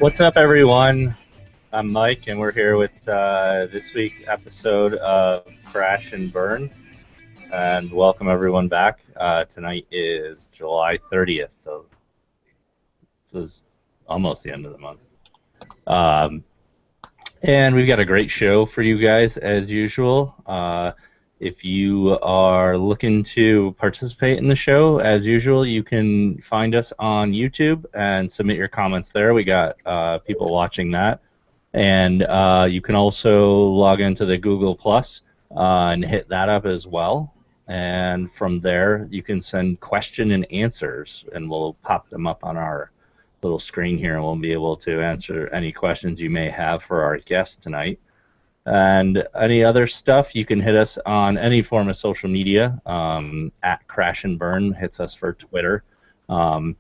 What's up, everyone? I'm Mike, and we're here with this week's episode of Crash and Burn. And welcome everyone back. Tonight is July 30th, so this is almost the end of the month. And we've got a great show for you guys, as usual. If you are looking to participate in the show, as usual, you can find us on YouTube and submit your comments there. We got people watching that. And you can also log into the Google Plus and hit that up as well. And from there, you can send question and answers, and we'll pop them up on our little screen here, and we'll be able to answer any questions you may have for our guest tonight. And any other stuff, you can hit us on any form of social media. At Crash and Burn hits us for Twitter. So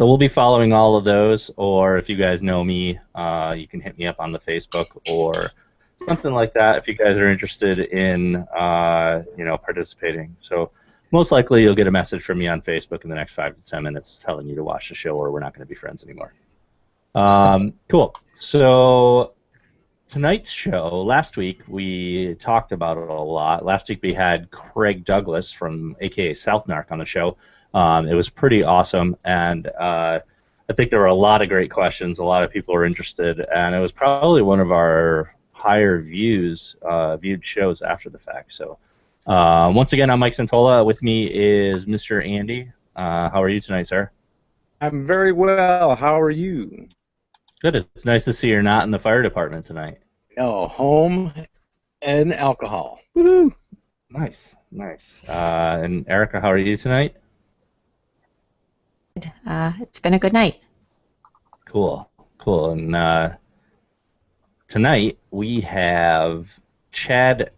we'll be following all of those, or if you guys know me, you can hit me up on the Facebook or something like that if you guys are interested in participating. So most likely you'll get a message from me on Facebook in the next 5 to 10 minutes telling you to watch the show, or we're not going to be friends anymore. Cool. So tonight's show, last week we talked about it a lot. Last week we had Craig Douglas from aka South Narc on the show. It was pretty awesome, and I think there were a lot of great questions. A lot of people were interested, and it was probably one of our higher viewed shows after the fact. So once again, I'm Mike Santola. With me is Mr. Andy. How are you tonight, sir? I'm very well. How are you? Good. It's nice to see you're not in the fire department tonight. No, home and alcohol. Woohoo! Nice, nice. And Erica, how are you tonight? It's been a good night. Cool, cool. And tonight we have Chad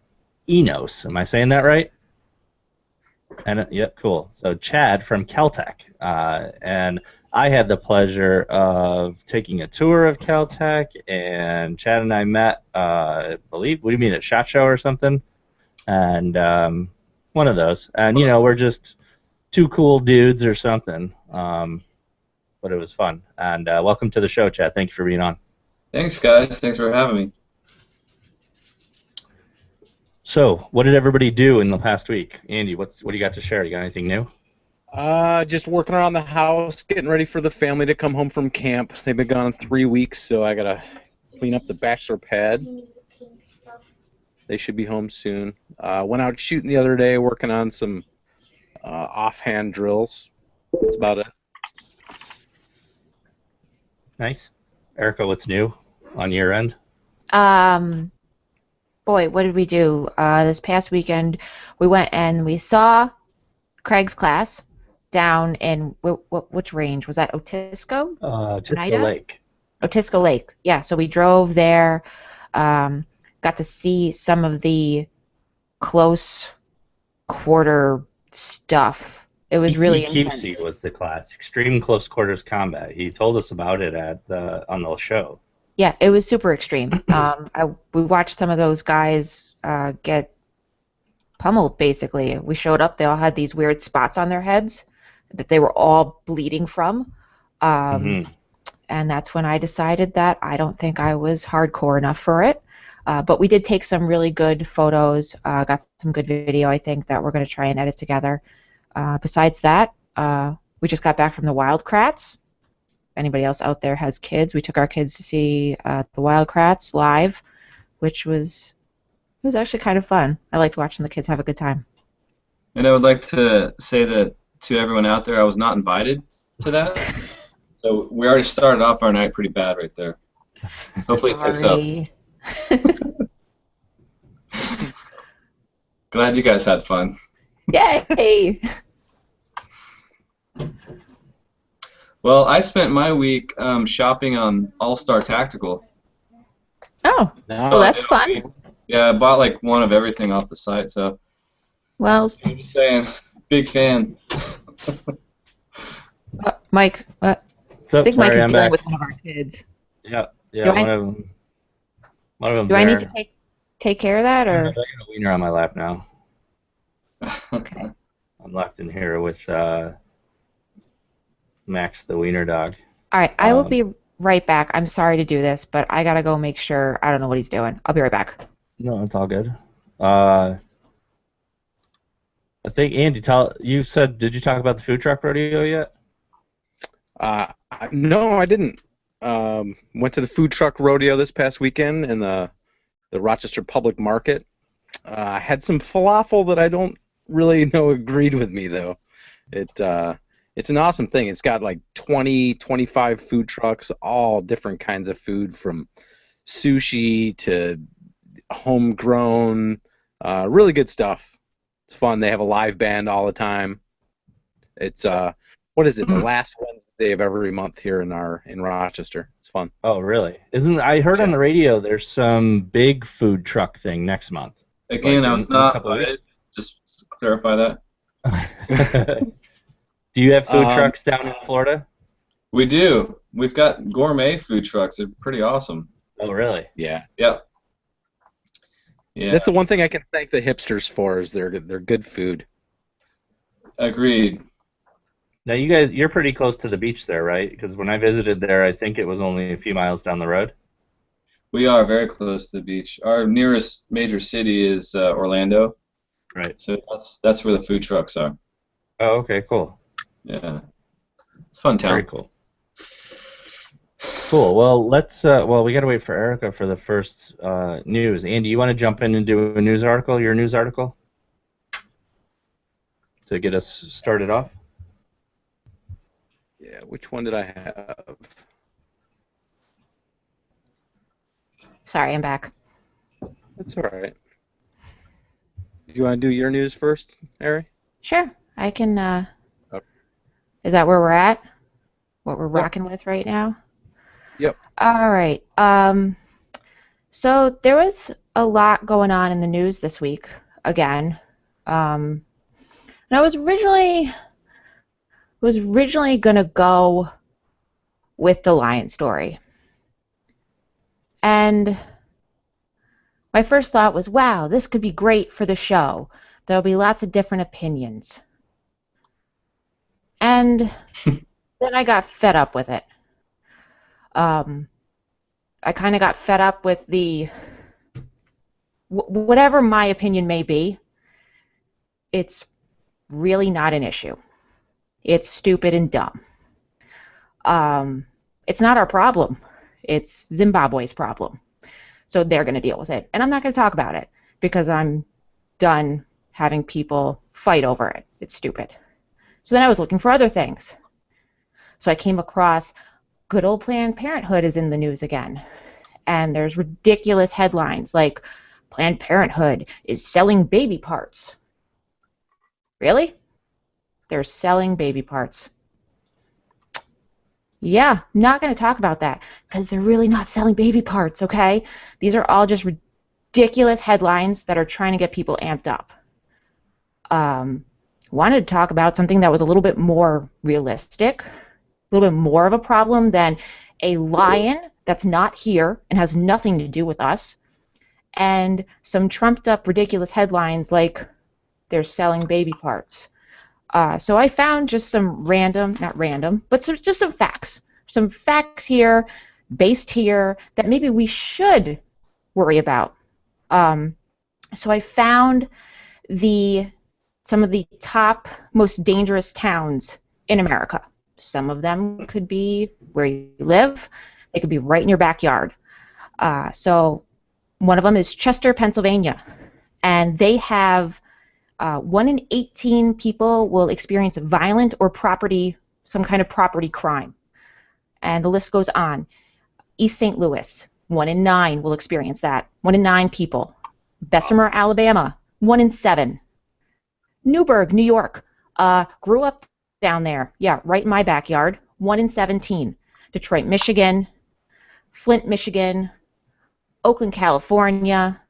Enos. Am I saying that right? And yeah, cool. So Chad from Kel-Tec, and I had the pleasure of taking a tour of Kel-Tec, and Chad and I met, I believe, what do you mean, at SHOT Show or something? And one of those. And, we're just two cool dudes or something. But it was fun. And welcome to the show, Chad. Thank you for being on. Thanks, guys. Thanks for having me. So, what did everybody do in the past week? Andy, what do you got to share? You got anything new? Just working around the house, getting ready for the family to come home from camp. They've been gone 3 weeks, so I gotta clean up the bachelor pad. They should be home soon. Went out shooting the other day, working on some offhand drills. That's about it. Nice. Erica, what's new on your end? Boy, what did we do? This past weekend, we went and we saw Craig's class down in which range? Was that Otisco? Otisco Lake. Otisco Lake. Yeah. So we drove there, got to see some of the close quarter stuff. It was really intense. Keepsy was the class, Extreme Close Quarters Combat. He told us about it on the show. Yeah, it was super extreme. We watched some of those guys get pummeled, basically. We showed up, they all had these weird spots on their heads that they were all bleeding from. And that's when I decided that I don't think I was hardcore enough for it. But we did take some really good photos, got some good video, I think, that we're going to try and edit together. Besides that, we just got back from the Wildcrats. Anybody else out there has kids, we took our kids to see the Wildcrats live, which was actually kind of fun. I liked watching the kids have a good time. And I would like to say that to everyone out there, I was not invited to that. So we already started off our night pretty bad right there. Hopefully it picks up. Glad you guys had fun. Yay! Well, I spent my week shopping on All-Star Tactical. Oh, well, that's fun. Yeah, I bought like one of everything off the site, so. Well, I'm just saying, big fan. Mike, I think Mike is dealing with one of our kids. Yeah, one of them. Do I need to take care of that, or? I got a wiener on my lap now. Okay. I'm locked in here with Max the wiener dog. All right, I will be right back. I'm sorry to do this, but I gotta go make sure. I don't know what he's doing. I'll be right back. No, it's all good. I think Andy, you said, did you talk about the food truck rodeo yet? No, I didn't. Went to the food truck rodeo this past weekend in the Rochester Public Market. I had some falafel that I don't really know agreed with me though. It's an awesome thing. It's got like 20, 25 food trucks, all different kinds of food from sushi to homegrown, really good stuff. It's fun. They have a live band all the time. It's what is it? The last Wednesday of every month here in Rochester. It's fun. Oh, really? I heard on the radio there's some big food truck thing next month. Again, like I was not invited. Just to clarify that. Do you have food trucks down in Florida? We do. We've got gourmet food trucks. They're pretty awesome. Oh, really? Yeah. Yep. Yeah. That's the one thing I can thank the hipsters for is they're good food. Agreed. Now, you're pretty close to the beach there, right? Because when I visited there, I think it was only a few miles down the road. We are very close to the beach. Our nearest major city is Orlando. Right. So that's where the food trucks are. Oh, okay, cool. Yeah. It's a fun town. Very cool. Cool. Well, we got to wait for Erica for the first news. Andy, you want to jump in and do a news article, your news article, to get us started off? Yeah, which one did I have? Sorry, I'm back. That's all right. Do you want to do your news first, Ari? Sure, I can. Okay. Is that where we're at? What we're rocking with right now? Yep. All right. So there was a lot going on in the news this week again. And I was originally gonna go with the lion story. And my first thought was, wow, this could be great for the show. There'll be lots of different opinions. And then I got fed up with it. I kind of got fed up with the whatever my opinion may be, it's really not an issue. It's stupid and dumb. It's not our problem. It's Zimbabwe's problem. So they're going to deal with it. And I'm not going to talk about it because I'm done having people fight over it. It's stupid. So then I was looking for other things. So I came across good old Planned Parenthood is in the news again. And there's ridiculous headlines like Planned Parenthood is selling baby parts. Really? They're selling baby parts. Yeah, not going to talk about that because they're really not selling baby parts, okay? These are all just ridiculous headlines that are trying to get people amped up. Wanted to talk about something that was a little bit more realistic, a little bit more of a problem than a lion that's not here and has nothing to do with us, and some trumped up ridiculous headlines like they're selling baby parts. So I found just some not random, but just some facts. Some facts here, based here, that maybe we should worry about. So I found some of the top, most dangerous towns in America. Some of them could be where you live. They could be right in your backyard. So one of them is Chester, Pennsylvania. And they have 1 in 18 people will experience violent or some kind of property crime. And the list goes on. East St. Louis, 1 in 9 will experience that. 1 in 9 people. Bessemer, Alabama, 1 in 7. Newburgh, New York, grew up down there. Yeah, right in my backyard, 1 in 17. Detroit, Michigan, Flint, Michigan, Oakland, California,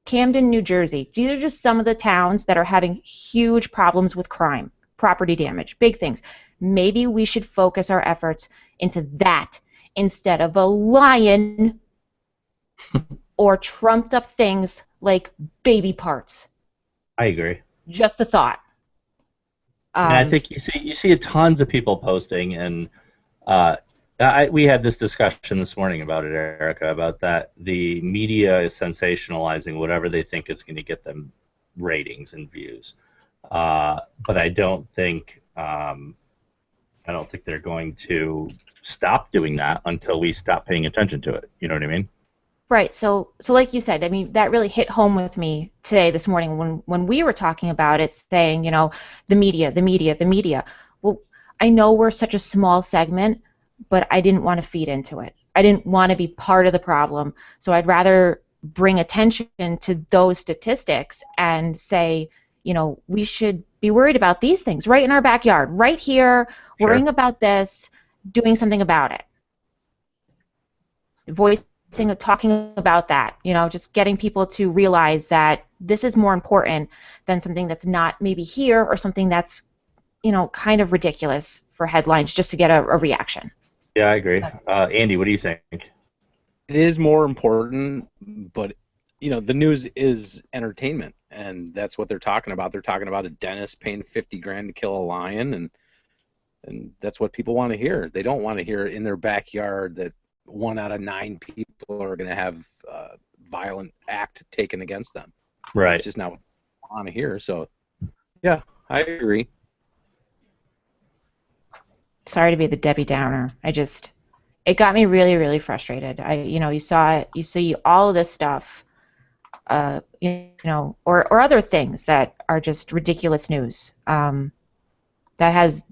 Camden, New Jersey. These are just some of the towns that are having huge problems with crime, property damage, big things. Maybe we should focus our efforts into that instead of a lion or trumped up things like baby parts. I agree. Just a thought. And I think you see tons of people posting, and We had this discussion this morning about it, Erica, about that the media is sensationalizing whatever they think is going to get them ratings and views. But I don't think they're going to stop doing that until we stop paying attention to it. You know what I mean? Right. So like you said, I mean, that really hit home with me today, this morning, when we were talking about it, saying, the media, the media, the media. Well, I know we're such a small segment, but I didn't want to feed into it. I didn't want to be part of the problem. So I'd rather bring attention to those statistics and say, we should be worried about these things right in our backyard, right here, Sure. worrying about this, doing something about it. Talking about that, just getting people to realize that this is more important than something that's not maybe here, or something that's, kind of ridiculous for headlines just to get a reaction. Yeah, I agree. Andy, what do you think? It is more important, but the news is entertainment, and that's what they're talking about. They're talking about a dentist paying $50,000 to kill a lion, and that's what people want to hear. They don't want to hear in their backyard that 1 out of 9 people are going to have a violent act taken against them. Right. It's just not what I want to hear. So, yeah, I agree. Sorry to be the Debbie Downer. It got me really, really frustrated. You see all of this stuff, or other things that are just ridiculous news. That has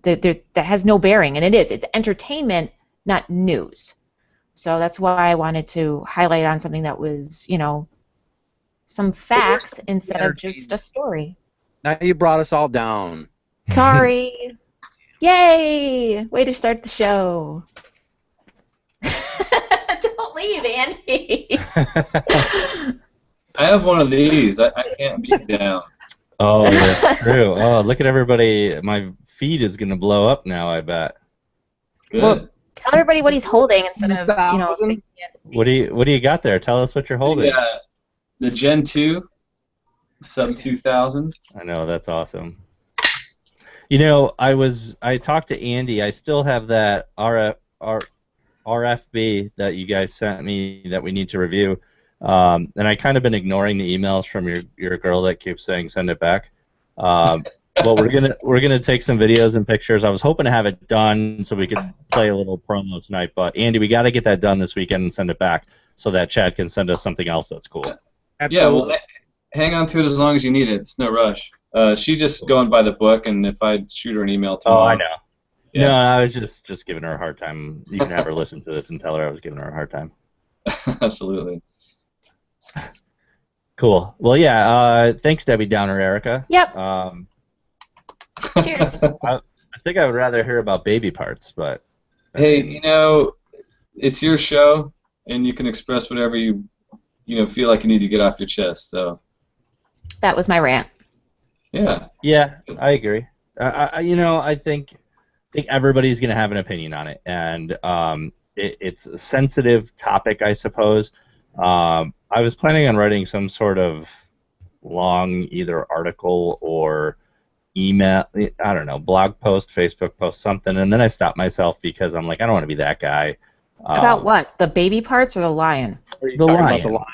no bearing, and it's entertainment, not news. So that's why I wanted to highlight on something that was, some facts instead of just a story. Now you brought us all down. Sorry. Yay! Way to start the show. Don't leave, Andy. I have one of these. I can't be down. Oh, that's true. Oh, look at everybody. My feed is going to blow up now, I bet. Good. Well, tell everybody what he's holding instead of, What do you got there? Tell us what you're holding. Yeah, the Gen 2 sub 2000. I know, that's awesome. I talked to Andy. I still have that RFB that you guys sent me that we need to review. And I kind of been ignoring the emails from your girl that keeps saying send it back. But we're gonna take some videos and pictures. I was hoping to have it done so we could play a little promo tonight. But Andy, we got to get that done this weekend and send it back so that Chad can send us something else that's cool. Absolutely. Yeah, well, hang on to it as long as you need it. It's no rush. She's just going by the book, and if I shoot her an email tomorrow. Oh, I know. Yeah. No, I was just giving her a hard time. You can have her listen to this and tell her I was giving her a hard time. Absolutely. Cool. Well, yeah. Thanks, Debbie Downer, Erica. Yep. Cheers. I think I would rather hear about baby parts, but. Hey, it's your show, and you can express whatever you feel like you need to get off your chest. So. That was my rant. Yeah. Yeah, I agree. I think everybody's gonna have an opinion on it, and it's a sensitive topic, I suppose. I was planning on writing some sort of long either article or email, I don't know, blog post, Facebook post, something, and then I stopped myself because I'm like, I don't want to be that guy. About what? The baby parts or the lion? The lion. About the lion.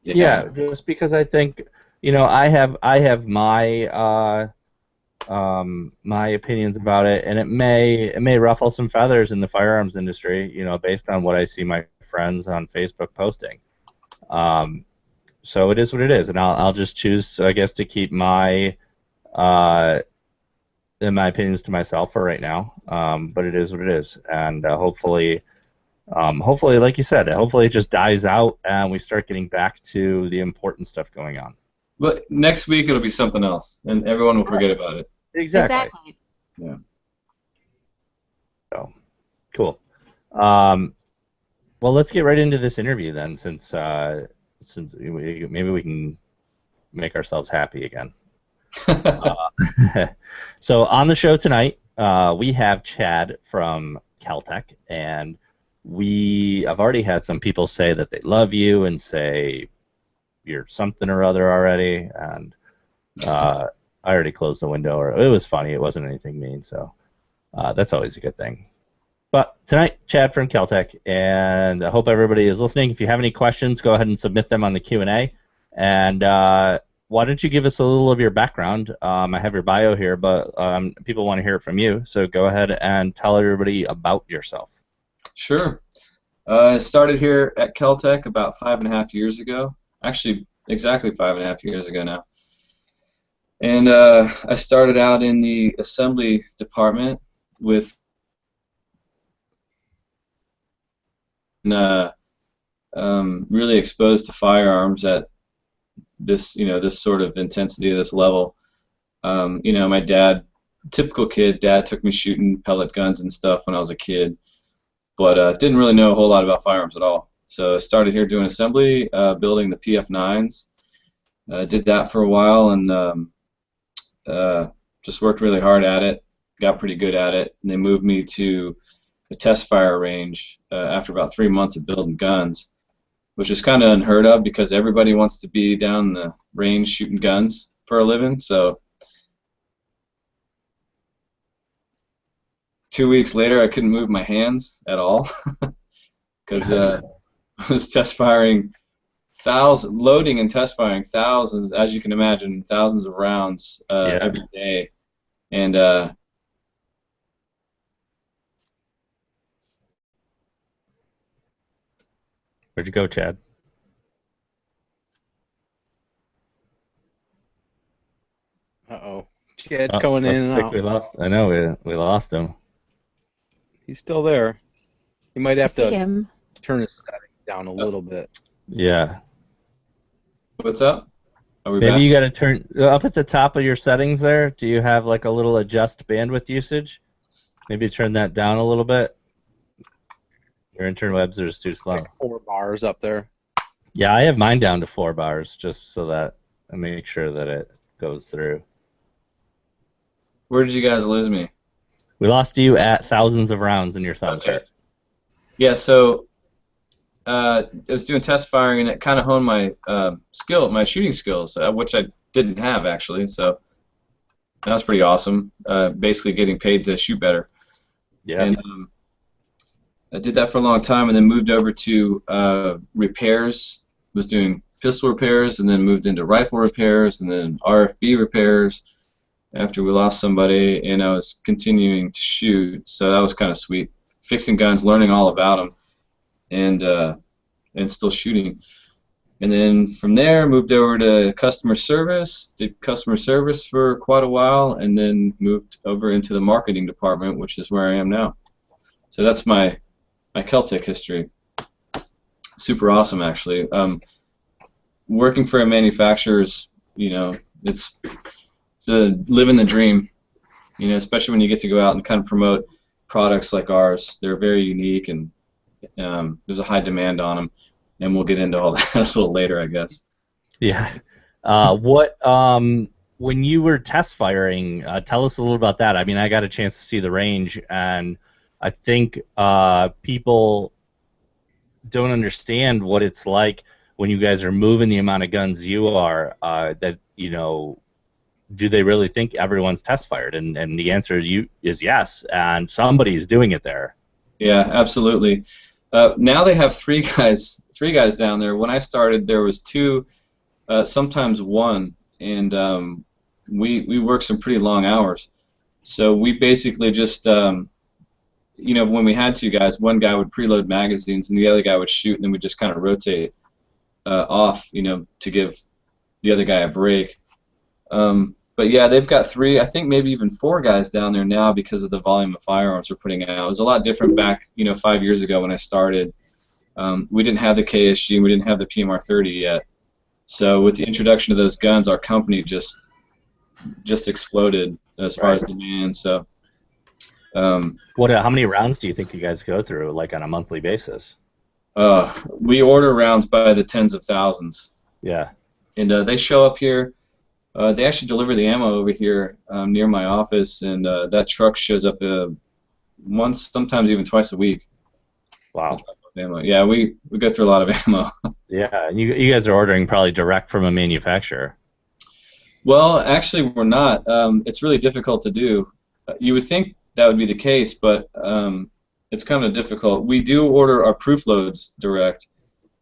Yeah, just because I think, I have my my opinions about it, and it may ruffle some feathers in the firearms industry, based on what I see my friends on Facebook posting. So it is what it is, and I'll just choose, I guess, to keep my opinions to myself for right now. But it is what it is, and hopefully, like you said, hopefully it just dies out and we start getting back to the important stuff going on. But next week it'll be something else, and everyone will forget about it. Exactly. Yeah. So, cool. Well, let's get right into this interview then, since maybe we can make ourselves happy again. So on the show tonight, we have Chad from Kel-Tec, and I've already had some people say that they love you and say you're something or other already, and I already closed the window, or it was funny, it wasn't anything mean, so that's always a good thing. But tonight, Chad from Kel-Tec, and I hope everybody is listening. If you have any questions, go ahead and submit them on the Q&A. And why don't you give us a little of your background? I have your bio here, but people want to hear it from you. So go ahead and tell everybody about yourself. Sure. I started here at Kel-Tec about 5.5 years ago. Actually, exactly 5.5 years ago now. And I started out in the assembly department with really exposed to firearms at this, this sort of intensity, this level. My dad, typical kid, dad took me shooting pellet guns and stuff when I was a kid, but didn't really know a whole lot about firearms at all. So I started here doing assembly, building the PF9s. Did that for a while and just worked really hard at it, got pretty good at it, and they moved me to a test fire range after about 3 months of building guns, which is kind of unheard of because everybody wants to be down the range shooting guns for a living. So 2 weeks later, I couldn't move my hands at all because I was test firing loading and test firing thousands, as you can imagine, thousands of rounds every day, and Where'd you go, Chad? Uh-oh. Chad's going in and out. We lost. I know we lost him. He's still there. He might have to him. turn his settings down a little bit. Yeah. What's up? Are we Maybe back? you got to turn up at the top of your settings there. Do you have like a little adjust bandwidth usage? Maybe turn that down a little bit. Your interwebs are too slow. Like 4 bars up there. Yeah, I have mine down to 4 bars just so that I make sure that it goes through. Where did you guys lose me? We lost you at thousands of rounds in your thumbs. Okay. Yeah, so I was doing test firing, and it kind of honed my my shooting skills, which I didn't have actually. So that was pretty awesome. Basically, getting paid to shoot better. Yeah. And I did that for a long time, and then moved over to repairs. Was doing pistol repairs, and then moved into rifle repairs, and then RFB repairs. After we lost somebody, and I was continuing to shoot, so that was kind of sweet. Fixing guns, learning all about them, and still shooting. And then from there, moved over to customer service. Did customer service for quite a while, and then moved over into the marketing department, which is where I am now. So that's my Kel-Tec history. Super awesome, actually. Working for a manufacturer is, it's living the dream, especially when you get to go out and kind of promote products like ours. They're very unique, and there's a high demand on them, and we'll get into all that a little later, I guess. Yeah. When you were test firing, tell us a little about that. I mean, I got a chance to see the range, and I think people don't understand what it's like when you guys are moving the amount of guns you are. Do they really think everyone's test fired? And the answer is yes, and somebody's doing it there. Yeah, absolutely. Now they have three guys down there. When I started, there was 2, sometimes 1, and we worked some pretty long hours. So we basically just, when we had 2 guys, one guy would preload magazines and the other guy would shoot, and then we'd just kind of rotate off, to give the other guy a break. But yeah, they've got 3, I think maybe even 4 guys down there now because of the volume of firearms we're putting out. It was a lot different back, 5 years ago when I started. We didn't have the KSG, we didn't have the PMR-30 yet. So with the introduction of those guns, our company just exploded as far as demand. So, how many rounds do you think you guys go through, like on a monthly basis? We order rounds by the tens of thousands. Yeah. And they show up here. They actually deliver the ammo over here near my office, and that truck shows up once, sometimes even twice a week. Wow. Ammo. Yeah, we go through a lot of ammo. Yeah, and you guys are ordering probably direct from a manufacturer. Well, actually, we're not. It's really difficult to do. You would think that would be the case, but it's kind of difficult. We do order our proof loads direct.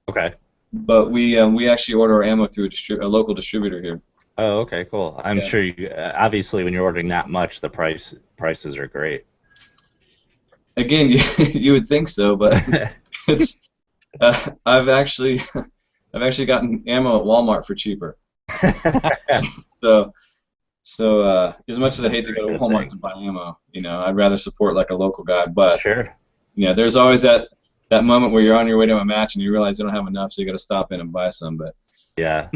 Okay. But we actually order our ammo through a local distributor here. Oh, okay, cool. I'm sure you obviously when you're ordering that much, the prices are great. Again, you would think so, but it's I've actually gotten ammo at Walmart for cheaper. So as much as I hate to go to Walmart to buy ammo, I'd rather support like a local guy. But sure. There's always that moment where you're on your way to a match and you realize you don't have enough, so you got to stop in and buy some. But yeah.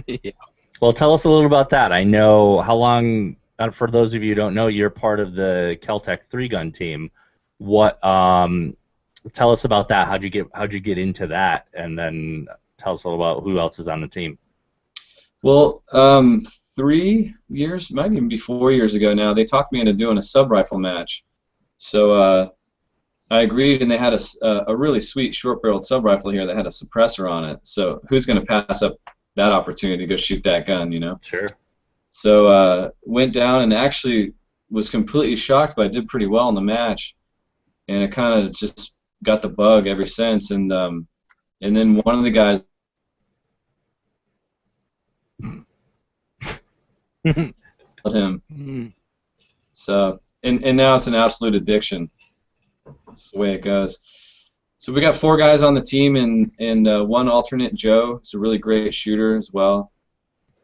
Well, tell us a little about that. I know how long. For those of you who don't know, you're part of the Kel-Tec 3-gun team. What? Tell us about that. How'd you get into that? And then tell us a little about who else is on the team. Well, 3 years, might even be 4 years ago now, they talked me into doing a sub-rifle match. So I agreed, and they had a really sweet short-barreled sub-rifle here that had a suppressor on it. So who's going to pass up that opportunity to go shoot that gun, Sure. So went down and actually was completely shocked, but I did pretty well in the match. And it kind of just got the bug ever since. And then one of the guys him. So and now it's an absolute addiction. That's the way it goes. So we got 4 guys on the team and one alternate, Joe. He's a really great shooter as well.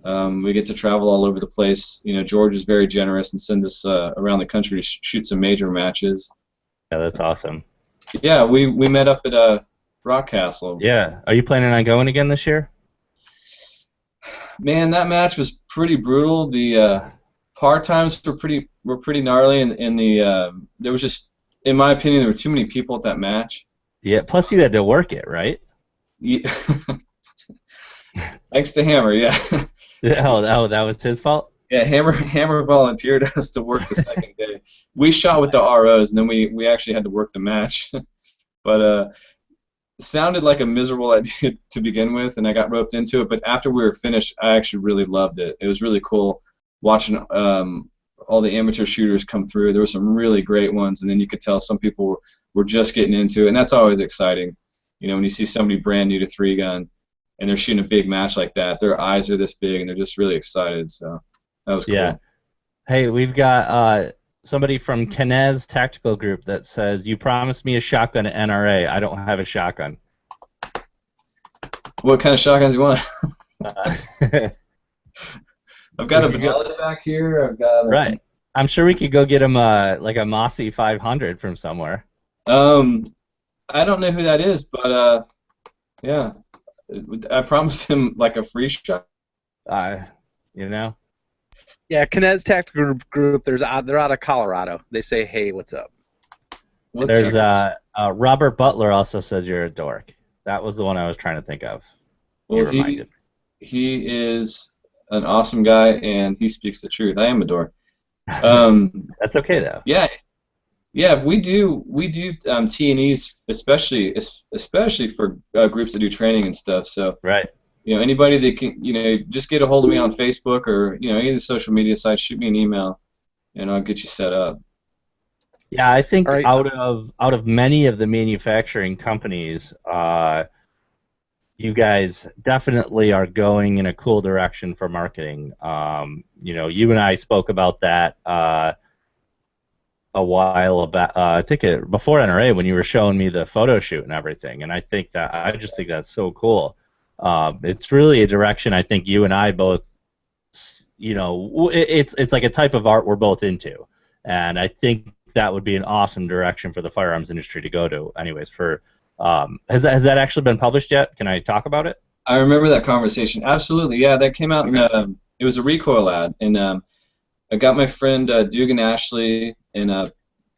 We get to travel all over the place. George is very generous and sends us around the country to shoot some major matches. Yeah, that's awesome. Yeah, we met up at Rock Castle. Yeah. Are you planning on going again this year? Man, that match was pretty brutal. The par times were pretty gnarly, and there was just, in my opinion, there were too many people at that match. Yeah. Plus, you had to work it, right? Yeah. Thanks to Hammer, yeah. Oh, that was his fault? Yeah, Hammer volunteered us to work the second day. We shot with the ROs, and then we actually had to work the match. But it sounded like a miserable idea to begin with, and I got roped into it. But after we were finished, I actually really loved it. It was really cool watching all the amateur shooters come through. There were some really great ones, and then you could tell some people were just getting into it, and that's always exciting. When you see somebody brand new to 3-gun, and they're shooting a big match like that, their eyes are this big, and they're just really excited. So that was cool. Yeah. Hey, we've got somebody from Kenez Tactical Group that says, "You promised me a shotgun at NRA. I don't have a shotgun." What kind of shotguns do you want? I've got a Vanilla back here. I've got right. I'm sure we could go get him like a Mossy 500 from somewhere. I don't know who that is, but yeah, I promised him like a free shot. Yeah, Kenez Tactical Group. They're out of Colorado. They say, "Hey, what's up?" There's Robert Butler also says you're a dork. That was the one I was trying to think of. Well, he is an awesome guy, and he speaks the truth. I am a dork. That's okay though. Yeah, we do T&Es, especially for groups that do training and stuff. So right. Anybody that can, just get a hold of me on Facebook or any of the social media sites. Shoot me an email, and I'll get you set up. Yeah, I think out of many of the manufacturing companies, you guys definitely are going in a cool direction for marketing. You and I spoke about that a while back. I think before NRA when you were showing me the photo shoot and everything, and I just think that's so cool. It's really a direction I think you and I both, it's like a type of art we're both into, and I think that would be an awesome direction for the firearms industry to go to. Anyways, has that actually been published yet? Can I talk about it? I remember that conversation. Absolutely, yeah. That came out in it was a recoil ad, and I got my friend Dugan Ashley and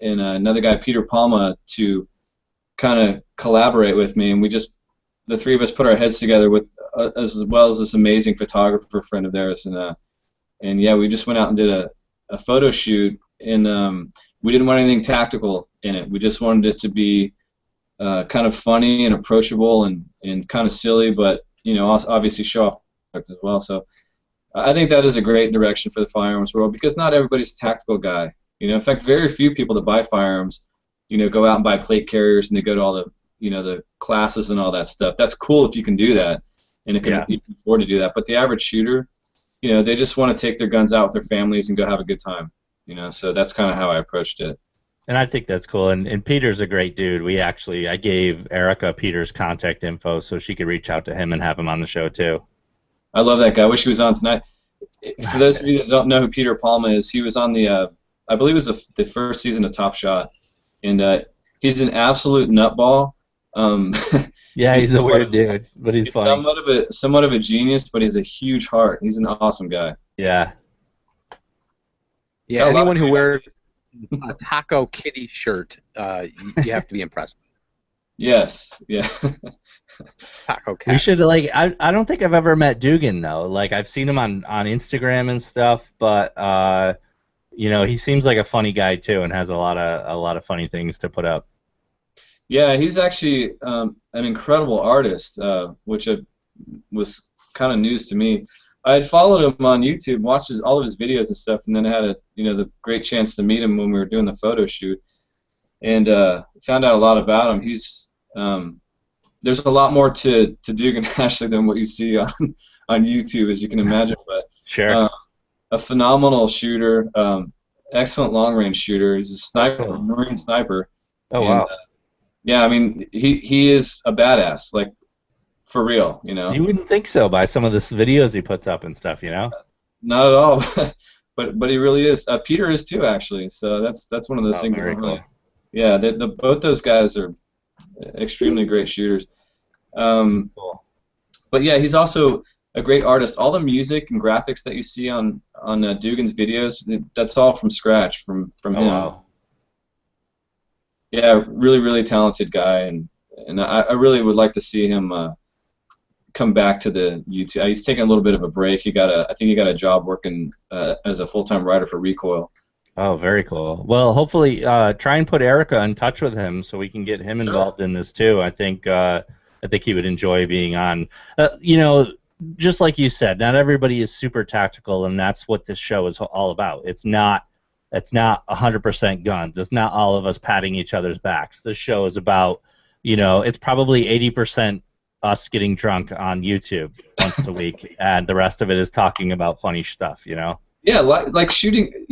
another guy Peter Palma to kind of collaborate with me, and the 3 of us put our heads together with as well as this amazing photographer friend of theirs, and yeah, we just went out and did a photo shoot, and we didn't want anything tactical in it. We just wanted it to be kind of funny and approachable and kind of silly, but obviously show off the product as well. So I think that is a great direction for the firearms world because not everybody's a tactical guy. In fact, very few people that buy firearms go out and buy plate carriers and they go to all the the classes and all that stuff. That's cool if you can do that and if you can afford to do that. But the average shooter, they just want to take their guns out with their families and go have a good time. So that's kind of how I approached it. And I think that's cool. And Peter's a great dude. I gave Erica Peter's contact info so she could reach out to him and have him on the show too. I love that guy. I wish he was on tonight. For those of you that don't know who Peter Palma is, he was on the, I believe it was the first season of Top Shot, and he's an absolute nutball. Yeah, he's a weird dude, but he's funny. Somewhat of a genius, but he's a huge heart. He's an awesome guy. Yeah. Yeah, anyone who wears a Taco Kitty shirt, you have to be impressed. Yes, yeah. Taco Cat. We should I don't think I've ever met Dugan though. Like I've seen him on Instagram and stuff, but he seems like a funny guy too, and has a lot of funny things to put up. Yeah, he's actually an incredible artist, which was kind of news to me. I had followed him on YouTube, watched all of his videos and stuff, and then I had the great chance to meet him when we were doing the photo shoot, and found out a lot about him. He's there's a lot more to Dugan Ashley than what you see on YouTube, as you can imagine. But sure, a phenomenal shooter, excellent long-range shooter. He's a sniper, Marine sniper. Oh wow. Yeah, I mean he is a badass, like for real. You wouldn't think so by some of the videos he puts up and stuff, Not at all, but he really is. Peter is too, actually. So that's one of those things. Very cool. Yeah, both those guys are extremely great shooters. Cool. But yeah, he's also a great artist. All the music and graphics that you see on Dugan's videos, that's all from scratch from him. Wow. Yeah, really, really talented guy, and I really would like to see him come back to the YouTube. He's taking a little bit of a break. I think he got a job working as a full-time writer for Recoil. Oh, very cool. Well, hopefully, try and put Erica in touch with him so we can get him involved in this too. I think he would enjoy being on. Just like you said, not everybody is super tactical, and that's what this show is all about. It's not 100% guns. It's not all of us patting each other's backs. This show is about, it's probably 80% us getting drunk on YouTube once a week, and the rest of it is talking about funny stuff, Yeah, like shooting,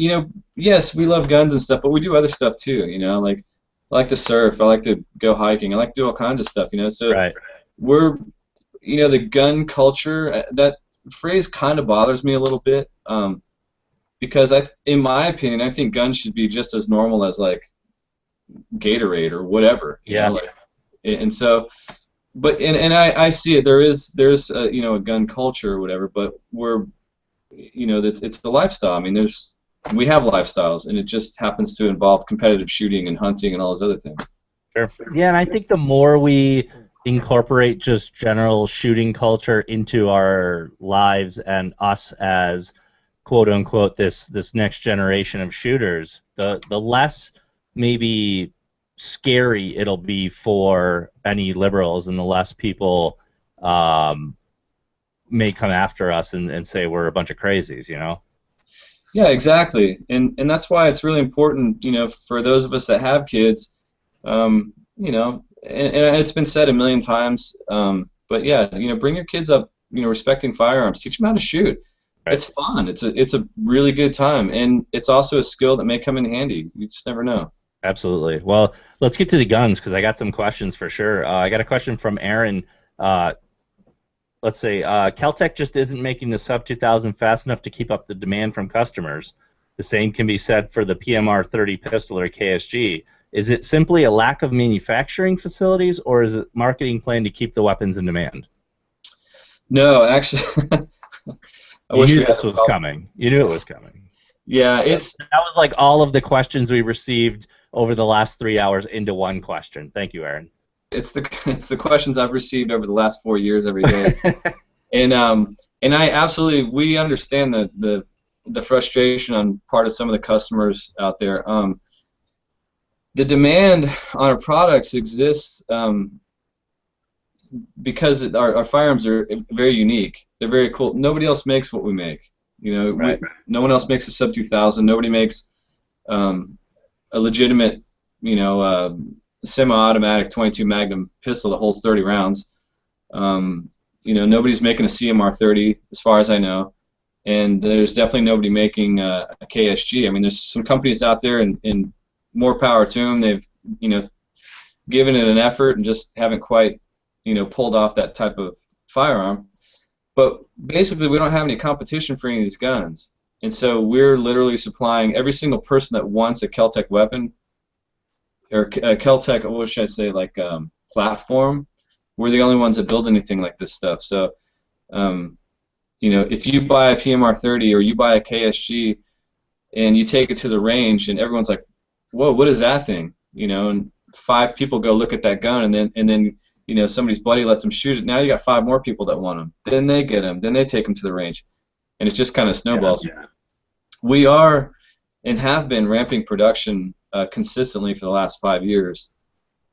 yes, we love guns and stuff, but we do other stuff too, like I like to surf, I like to go hiking, I like to do all kinds of stuff, so right. We're, the gun culture, that phrase kind of bothers me a little bit, because in my opinion, I think guns should be just as normal as like Gatorade or whatever. Yeah. And so, but I see it. There's a gun culture or whatever, but it's the lifestyle. I mean, we have lifestyles, and it just happens to involve competitive shooting and hunting and all those other things. Sure. Yeah, and I think the more we incorporate just general shooting culture into our lives and us as quote unquote this next generation of shooters, the less maybe scary it'll be for any liberals, and the less people may come after us and say we're a bunch of crazies, Yeah, exactly, and that's why it's really important, for those of us that have kids, and it's been said a million times, but yeah, bring your kids up, respecting firearms, teach them how to shoot. Right. It's fun. It's a really good time, and it's also a skill that may come in handy. You just never know. Absolutely. Well, let's get to the guns because I got some questions for sure. I got a question from Aaron. Let's say Kel-Tec just isn't making the sub 2000 fast enough to keep up the demand from customers. The same can be said for the PMR 30 pistol or KSG. Is it simply a lack of manufacturing facilities, or is it marketing plan to keep the weapons in demand? No, actually. You knew this was coming. You knew it was coming. Yeah, that was like all of the questions we received over the last 3 hours into one question. Thank you, Aaron. It's the questions I've received over the last 4 years every day, and I absolutely, we understand the frustration on part of some of the customers out there. The demand on our products exists because our firearms are very unique. They're very cool. Nobody else makes what we make. Right. No one else makes a sub 2000. Nobody makes a legitimate semi-automatic 22 Magnum pistol that holds 30 rounds. Nobody's making a CMR 30 as far as I know, and there's definitely nobody making a KSG. I mean, there's some companies out there, and more power to them. They've given it an effort and just haven't quite pulled off that type of firearm. But basically, we don't have any competition for any of these guns, and so we're literally supplying every single person that wants a Kel-Tec weapon or a Kel-Tec, what should I say, like platform. We're the only ones that build anything like this stuff. So, if you buy a PMR 30 or you buy a KSG and you take it to the range and everyone's like, "Whoa, what is that thing?" And 5 people go look at that gun, and then somebody's buddy lets them shoot it. Now you got 5 more people that want them. Then they get them. Then they take them to the range, and it just kind of snowballs. Yeah. We are and have been ramping production consistently for the last 5 years.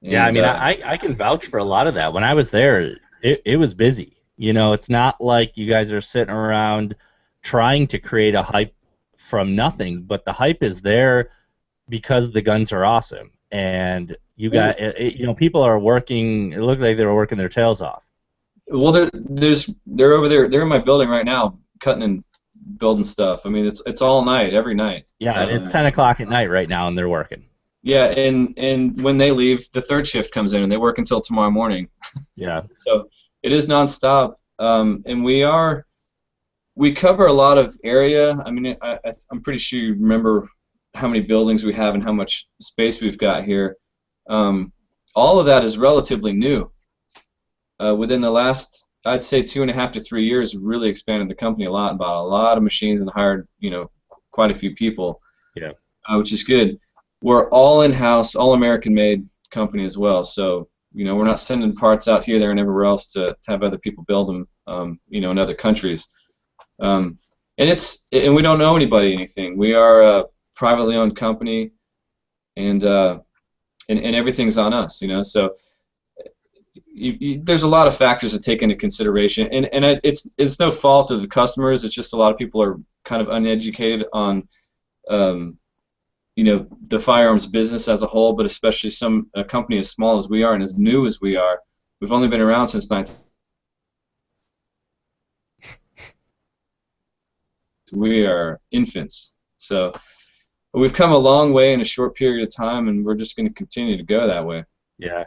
Yeah, I mean, I can vouch for a lot of that. When I was there, it was busy. It's not like you guys are sitting around trying to create a hype from nothing, but the hype is there because the guns are awesome, and you got people are working. It looked like they were working their tails off. Well, they're over there. They're in my building right now, cutting and building stuff. I mean, it's all night, every night. Yeah, it's 10 o'clock at night right now, and they're working. Yeah, and when they leave, the third shift comes in, and they work until tomorrow morning. Yeah. So it is nonstop, and we cover a lot of area. I mean, I'm pretty sure you remember how many buildings we have and how much space we've got here. All of that is relatively new. Within the last, I'd say, 2.5 to 3 years, we've really expanded the company a lot and bought a lot of machines and hired, quite a few people. Yeah. Which is good. We're all in-house, all American-made company as well. So, we're not sending parts out here, there, and everywhere else to have other people build them, in other countries. And we don't owe anybody anything. We are a privately owned company, and everything's on us, So there's a lot of factors to take into consideration, and it's no fault of the customers. It's just a lot of people are kind of uneducated on the firearms business as a whole, but especially a company as small as we are and as new as we are. We've only been around since 19. We are infants, so we've come a long way in a short period of time, and we're just going to continue to go that way. Yeah.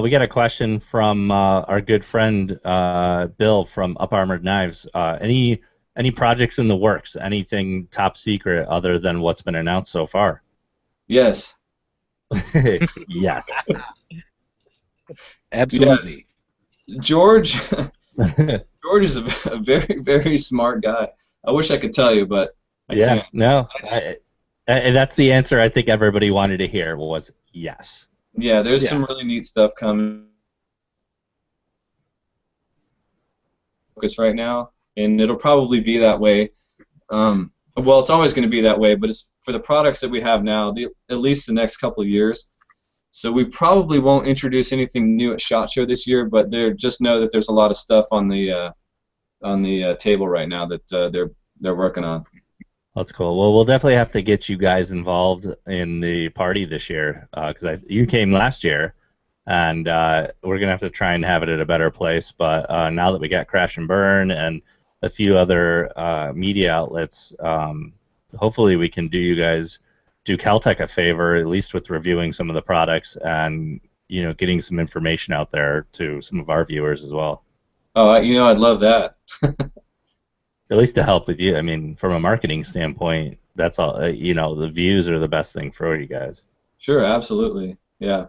We got a question from our good friend Bill from Up Armored Knives. Any projects in the works? Anything top secret other than what's been announced so far? Yes. Yes. Absolutely. Yes. George is a very, very smart guy. I wish I could tell you, but I can't. No. And that's the answer I think everybody wanted to hear was yes. Yeah, there's some really neat stuff coming. Focus right now, and it'll probably be that way. Well, it's always going to be that way, but it's for the products that we have now, at least the next couple of years. So we probably won't introduce anything new at SHOT Show this year, but just know that there's a lot of stuff on the table right now that they're working on. That's cool. Well, we'll definitely have to get you guys involved in the party this year because you came last year, and we're gonna have to try and have it at a better place. But now that we got Crash and Burn and a few other media outlets, hopefully we can do Kel-Tec a favor, at least with reviewing some of the products and getting some information out there to some of our viewers as well. Oh, I'd love that. At least to help with you. I mean, from a marketing standpoint, that's all. The views are the best thing for you guys. Sure, absolutely. Yeah.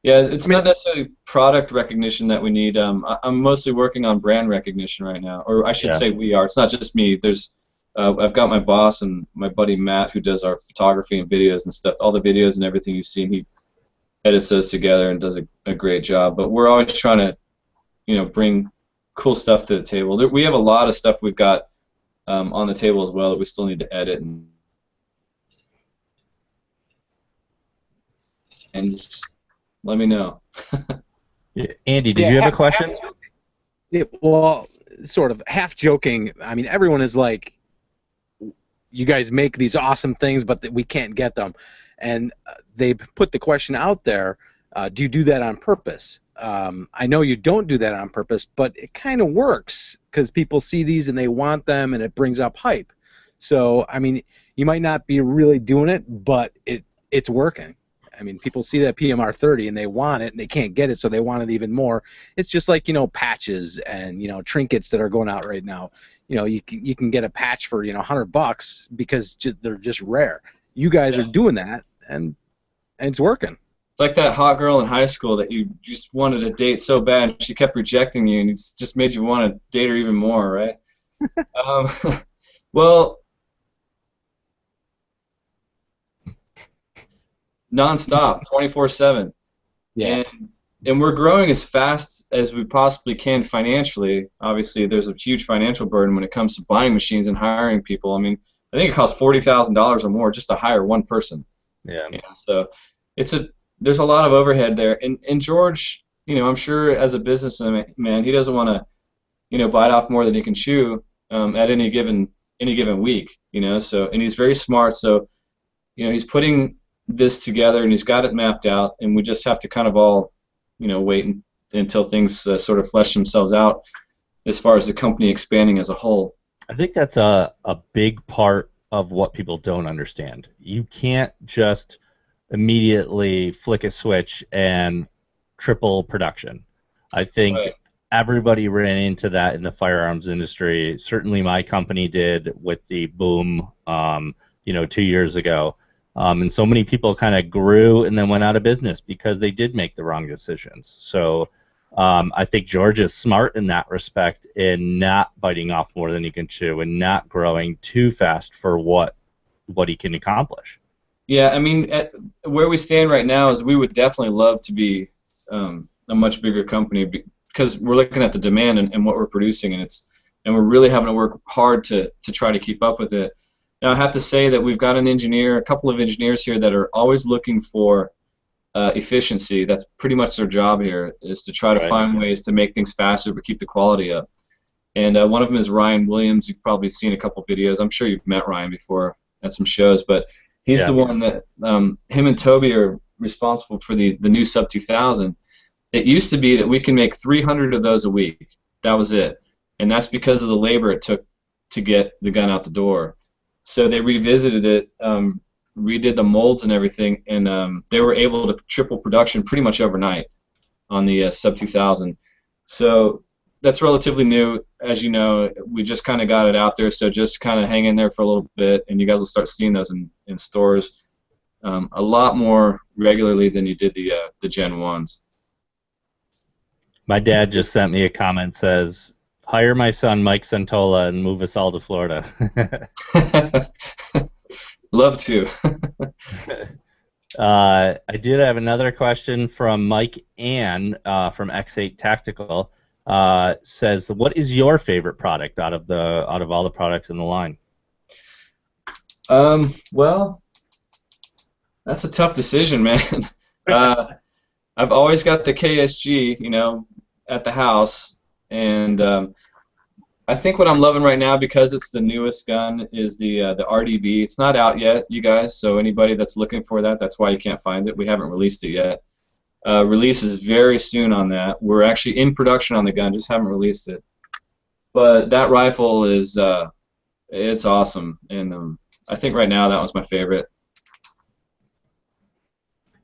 It's not necessarily product recognition that we need. I'm mostly working on brand recognition right now, or I should say we are. It's not just me. I've got my boss and my buddy Matt who does our photography and videos and stuff. All the videos and everything you've seen, he edits those together and does a great job. But we're always trying to, bring cool stuff to the table. We have a lot of stuff we've got on the table as well that we still need to edit and just let me know. Andy, did you have a question? Well, sort of half joking. I mean, everyone is like, you guys make these awesome things, but we can't get them. And they put the question out there, do you do that on purpose? I know you don't do that on purpose, but it kind of works because people see these and they want them, and it brings up hype. So, I mean, you might not be really doing it, but it's working. I mean, people see that PMR 30 and they want it and they can't get it, so they want it even more. It's just like, patches and, trinkets that are going out right now. You can get a patch for, $100 because they're just rare. You guys are doing that, and it's working. It's like that hot girl in high school that you just wanted to date so bad, and she kept rejecting you, and it just made you want to date her even more, right? Well, nonstop, 24/7. Yeah. And we're growing as fast as we possibly can financially. Obviously, there's a huge financial burden when it comes to buying machines and hiring people. I mean, I think it costs $40,000 or more just to hire one person. Yeah. So there's a lot of overhead there. And George, I'm sure as a businessman, he doesn't want to, bite off more than he can chew at any given week. So, and he's very smart. So, he's putting this together and he's got it mapped out, and we just have to kind of all wait until things sort of flesh themselves out as far as the company expanding as a whole. I think that's a big part of what people don't understand. You can't just immediately flick a switch and triple production. I think everybody ran into that in the firearms industry. Certainly my company did with the boom 2 years ago. And so many people kind of grew and then went out of business because they did make the wrong decisions. So I think George is smart in that respect in not biting off more than he can chew and not growing too fast for what he can accomplish. Yeah, I mean, where we stand right now is we would definitely love to be a much bigger company because we're looking at the demand and what we're producing, and we're really having to work hard to try to keep up with it. Now, I have to say that we've got a couple of engineers here that are always looking for efficiency. That's pretty much their job here, is to try to find ways to make things faster but keep the quality up. And one of them is Ryan Williams. You've probably seen a couple videos. I'm sure you've met Ryan before at some shows, but he's the one that him and Toby are responsible for the new Sub 2000. It used to be that we can make 300 of those a week. That was it. And that's because of the labor it took to get the gun out the door. So they revisited it, redid the molds and everything, and they were able to triple production pretty much overnight on the Sub 2000. So that's relatively new. As you know, we just kind of got it out there, so just kind of hang in there for a little bit, and you guys will start seeing those in stores a lot more regularly than you did the Gen 1s. My dad just sent me a comment, says, hire my son Mike Santola and move us all to Florida. Love to. I did have another question from Mike Ann from X8 Tactical. Says, what is your favorite product out of all the products in the line? Well, that's a tough decision, man. I've always got the KSG, at the house, and I think what I'm loving right now, because it's the newest gun, is the RDB. It's not out yet, you guys, so anybody that's looking for that, that's why you can't find it. We haven't released it yet. Release is very soon on that. We're actually in production on the gun, just haven't released it. But that rifle is, it's awesome, and I think right now that was my favorite.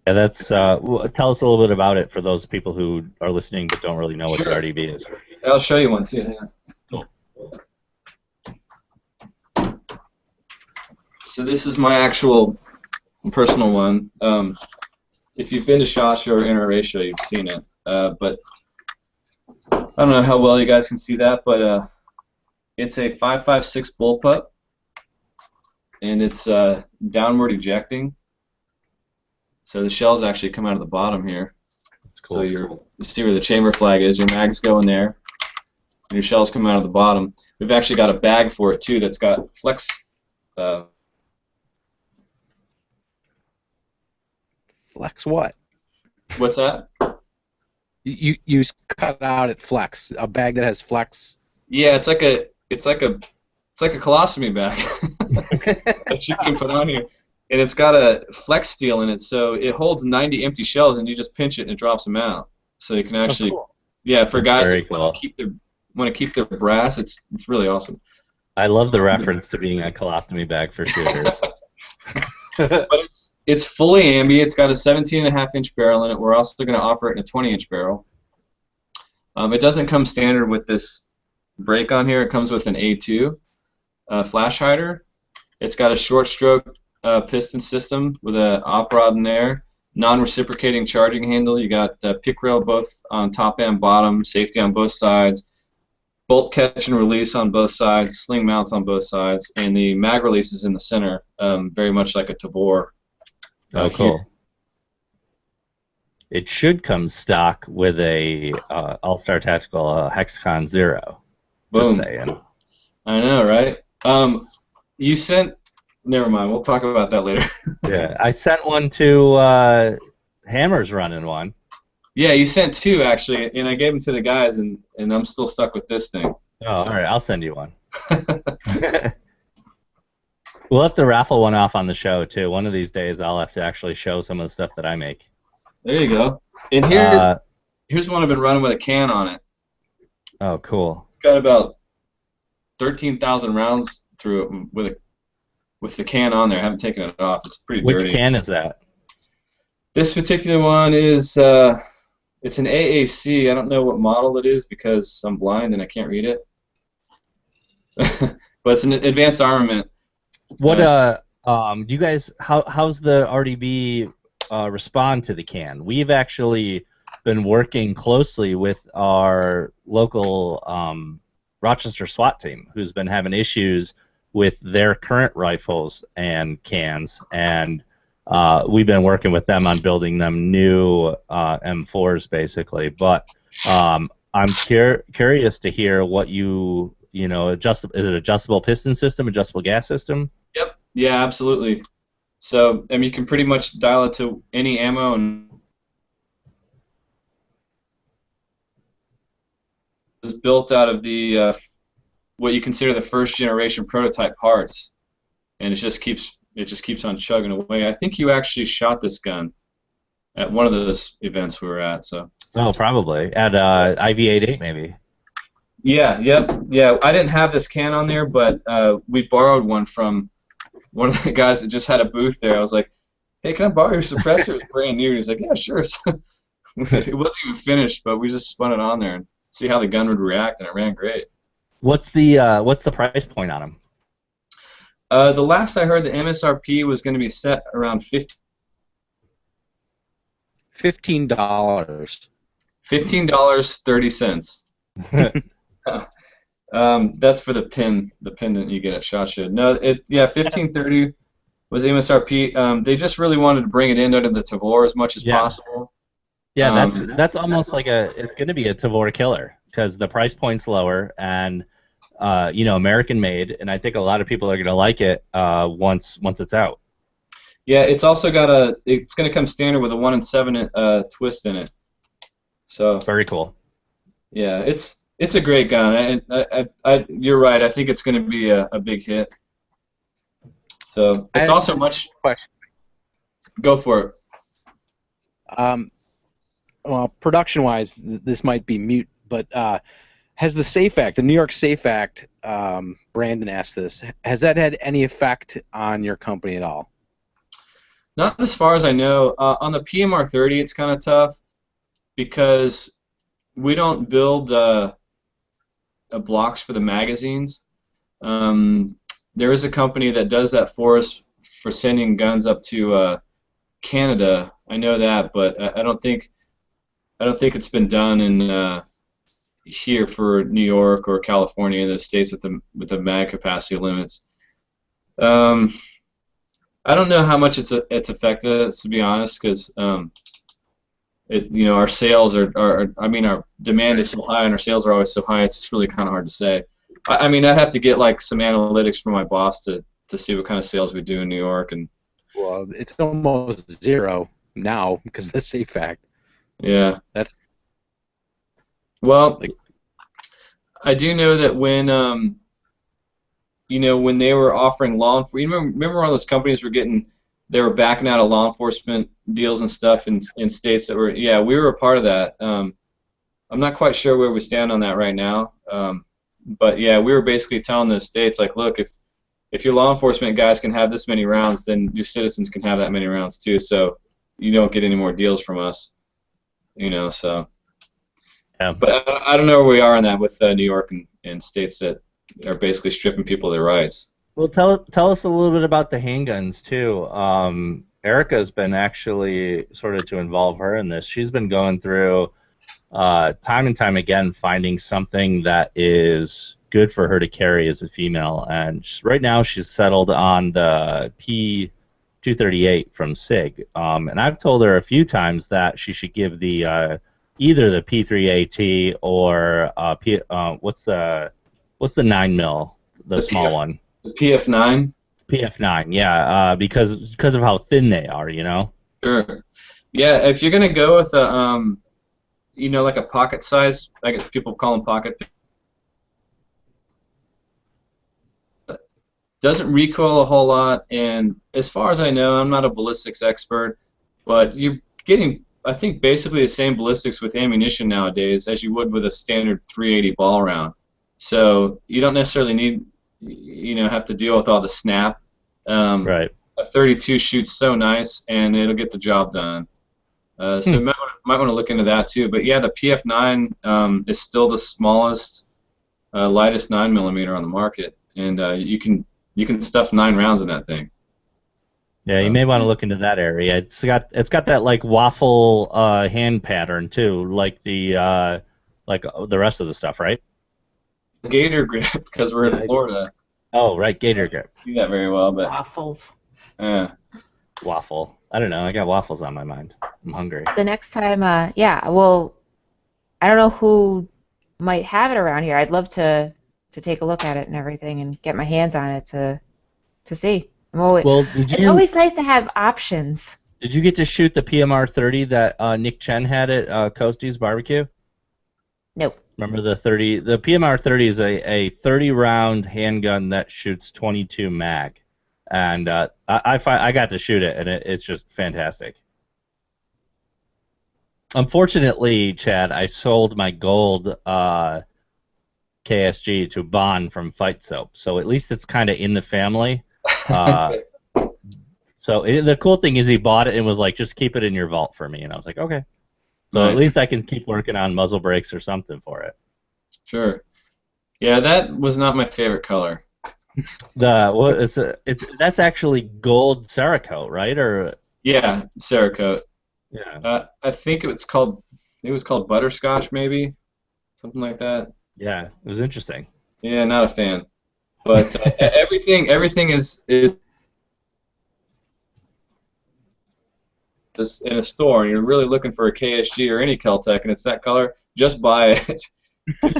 Yeah, that's. Tell us a little bit about it for those people who are listening but don't really know what the RDB is. I'll show you one. See, hang on. So this is my actual personal one. If you've been to SHOT Show or NRA Show, you've seen it. But I don't know how well you guys can see that, but it's a 5.56 bullpup, and it's downward ejecting. So the shells actually come out of the bottom here. That's cool. So you see where the chamber flag is. Your mags go in there, and your shells come out of the bottom. We've actually got a bag for it too that's got flex. Flex what? What's that? You cut out at flex, a bag that has flex. Yeah, it's like a colostomy bag that you can put on here. and it's got a flex steel in it, so it holds 90 empty shells, and you just pinch it and it drops them out. So you can actually, yeah, for That's guys very that cool. want to keep their brass, it's really awesome. I love the reference to being a colostomy bag for shooters. But it's fully ambi. It's got a 17.5-inch barrel in it. We're also going to offer it in a 20-inch barrel. It doesn't come standard with this brake on here. It comes with an A2 flash hider. It's got a short stroke piston system with an op rod in there. Non-reciprocating charging handle. You got pick rail both on top and bottom. Safety on both sides. Bolt catch and release on both sides, sling mounts on both sides, and the mag release is in the center, very much like a Tavor. Oh, cool. Here. It should come stock with a All-Star Tactical Hexacon Zero. Just Boom. saying. I know, right? You sent. Never mind. We'll talk about that later. Yeah, I sent one to Hammer's running one. Yeah, you sent 2 actually, and I gave them to the guys, and I'm still stuck with this thing. Oh, all right. I'll send you one. We'll have to raffle one off on the show too. One of these days, I'll have to actually show some of the stuff that I make. There you go. And here's one I've been running with a can on it. Oh, cool. It's got about 13,000 rounds through it with the can on there. I haven't taken it off. It's pretty dirty. Which can is that? This particular one is it's an AAC. I don't know what model it is because I'm blind and I can't read it. But it's an advanced armament. What do you guys? How's the RDB respond to the can? We've actually been working closely with our local Rochester SWAT team, who's been having issues with their current rifles and cans, and we've been working with them on building them new M4s, basically. But I'm curious to hear what is it adjustable piston system, adjustable gas system? Yep. Yeah, absolutely. So, you can pretty much dial it to any ammo, and it's built out of the what you consider the first generation prototype parts, and it just keeps on chugging away. I think you actually shot this gun at one of those events we were at. So. Oh, probably at IV88 maybe. Yeah. Yep. Yeah. I didn't have this can on there, but we borrowed one from one of the guys that just had a booth there. I was like, "Hey, can I borrow your suppressor?" It's brand new. He's like, "Yeah, sure." It wasn't even finished, but we just spun it on there and see how the gun would react, and it ran great. What's the price point on them? The last I heard, the MSRP was going to be set around $15. $15.30. That's for the pendant you get at SHOT Show. No, $15.30 was MSRP. They just really wanted to bring it in under the Tavor as much as possible. Yeah, that's almost like it's going to be a Tavor killer because the price point's lower and American made, and I think a lot of people are going to like it once it's out. Yeah, it's also got it's going to come standard with a 1 7 twist in it. So very cool. Yeah, it's a great gun. You're right. I think it's going to be a big hit. So it's also much. Question. Go for it. Well, production-wise, this might be mute, but has the SAFE Act, the New York SAFE Act, Brandon asked this, has that had any effect on your company at all? Not as far as I know. On the PMR 30, it's kind of tough because we don't build blocks for the magazines. There is a company that does that for us for sending guns up to Canada. I know that, but I don't think it's been done in here for New York or California, the states with the mag capacity limits. I don't know how much it's affected us, to be honest, because our sales our demand is so high and our sales are always so high. It's just really kind of hard to say. I'd have to get like some analytics from my boss to see what kind of sales we do in New York, and well, it's almost zero now because of the SAFE Act. Yeah, that's well. I do know that when when they were offering law enforcement, remember all those companies were getting they were backing out of law enforcement deals and stuff in states that were, yeah, we were a part of that. I'm not quite sure where we stand on that right now, but yeah, we were basically telling the states, like, look, if your law enforcement guys can have this many rounds, then your citizens can have that many rounds too. So you don't get any more deals from us, you know. So, Yeah. but I don't know where we are on that with New York and states that are basically stripping people of their rights. Well, tell us a little bit about the handguns too. Erica's been actually sort of to involve her in this. She's been going through time and time again finding something that is good for her to carry as a female, and right now she's settled on the P238 from SIG. And I've told her a few times that she should give the either the P3AT or what's the 9mm, the small one. The PF9? PF9, yeah, because of how thin they are, you know? Sure. Yeah, if you're going to go with a, you know, like a pocket size, I guess people call them pocket, doesn't recoil a whole lot, and as far as I know, I'm not a ballistics expert, but you're getting, I think, basically the same ballistics with ammunition nowadays as you would with a standard .380 ball round. So you don't necessarily need, you know, have to deal with all the snap. Right. A 32 shoots so nice, and it'll get the job done. So you might want to look into that too. But yeah, the PF9 is still the smallest, lightest 9mm on the market, and you can stuff 9 rounds in that thing. Yeah, you may want to look into that area. It's got that like waffle hand pattern too, like the rest of the stuff, right? Gator grip, because we're in Florida. Oh, right, gator grip. See that very well, but Waffles. Waffle. I don't know. I got waffles on my mind. I'm hungry. The next time, yeah, well, I don't know who might have it around here. I'd love to take a look at it and everything and get my hands on it to see. Well, it's always nice to have options. Did you get to shoot the PMR-30 that Nick Chen had at Coasties Barbecue? Nope. Remember the 30? The PMR-30 is a 30-round handgun that shoots 22 mag, and I got to shoot it, and it's just fantastic. Unfortunately, Chad, I sold my gold KSG to Bon from Fight Soap, so at least it's kind of in the family. So the cool thing is he bought it and was like, just keep it in your vault for me, and I was like, okay. So nice. At least I can keep working on muzzle brakes or something for it. Sure. Yeah, that was not my favorite color. That's actually gold Cerakote, right? Or yeah, Cerakote. Yeah. I think it was called butterscotch, maybe, something like that. Yeah, it was interesting. Yeah, not a fan. But everything is in a store, and you're really looking for a KSG or any Kel-Tec, and it's that color, just buy it. you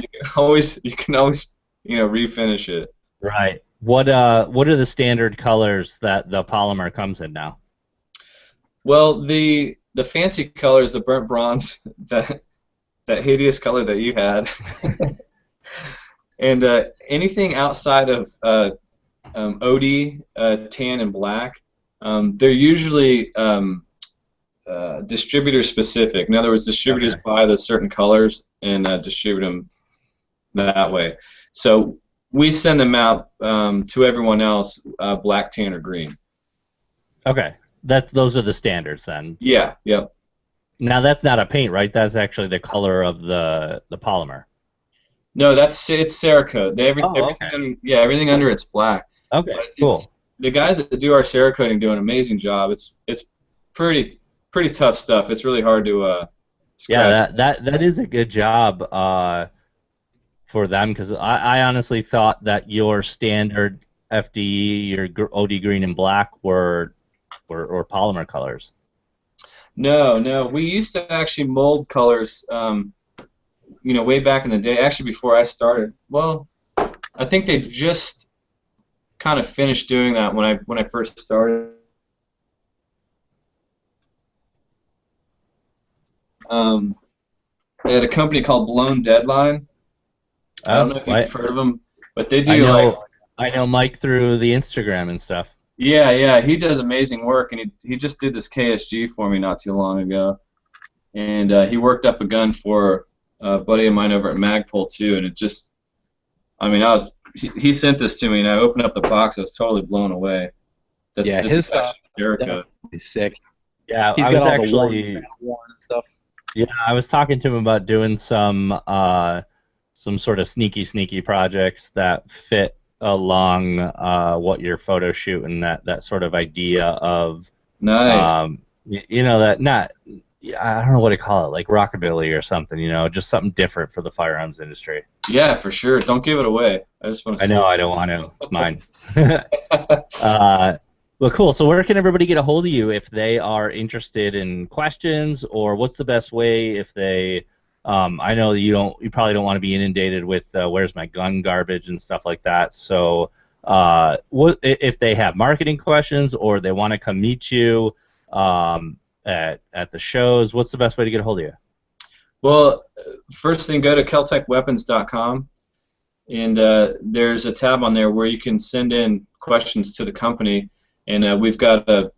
can always refinish it. Right. What are the standard colors that the polymer comes in now? Well, the fancy colors, the burnt bronze, that hideous color that you had, and anything outside of OD, tan, and black, they're usually distributor specific. In other words, distributors buy the certain colors and distribute them that way. So we send them out to everyone else, black, tan, or green. Okay. Those are the standards then. Yeah. Yep. Now that's not a paint, right? That's actually the color of the polymer. No, it's Cerakote. Everything under it's black. Okay. Cool. The guys that do our Cerakoting do an amazing job. It's pretty tough stuff. It's really hard to scratch. Yeah, that is a good job for them, because I honestly thought that your standard FDE, your OD green and black were polymer colors. No. We used to actually mold colors, way back in the day. Actually, before I started. Well, I think they just kind of finished doing that when I first started. They had a company called Blown Deadline. I don't know if you've heard of them, but they do I know Mike through the Instagram and stuff. Yeah, yeah, he does amazing work, and he just did this KSG for me not too long ago, and he worked up a gun for a buddy of mine over at Magpul too, and it just, I mean, he sent this to me, and I opened up the box, I was totally blown away. That Yeah, this his is stuff actually Jericho. is sick. Yeah, He's I got was all actually the worn and stuff. yeah, I was talking to him about doing some sort of sneaky projects that fit along what your photo shoot and that sort of idea of Nice. you know that not I don't know what to call it, like rockabilly or something, just something different for the firearms industry. Yeah, for sure. Don't give it away. I just want to I see know it. I don't want to. It's mine. Well, cool. So where can everybody get a hold of you if they are interested in questions, or what's the best way if they? I know you probably don't want to be inundated with where's my gun garbage and stuff like that. So what if they have marketing questions or they want to come meet you at the shows? What's the best way to get a hold of you? Well, first thing, go to keltecweapons.com, and there's a tab on there where you can send in questions to the company, and we've got a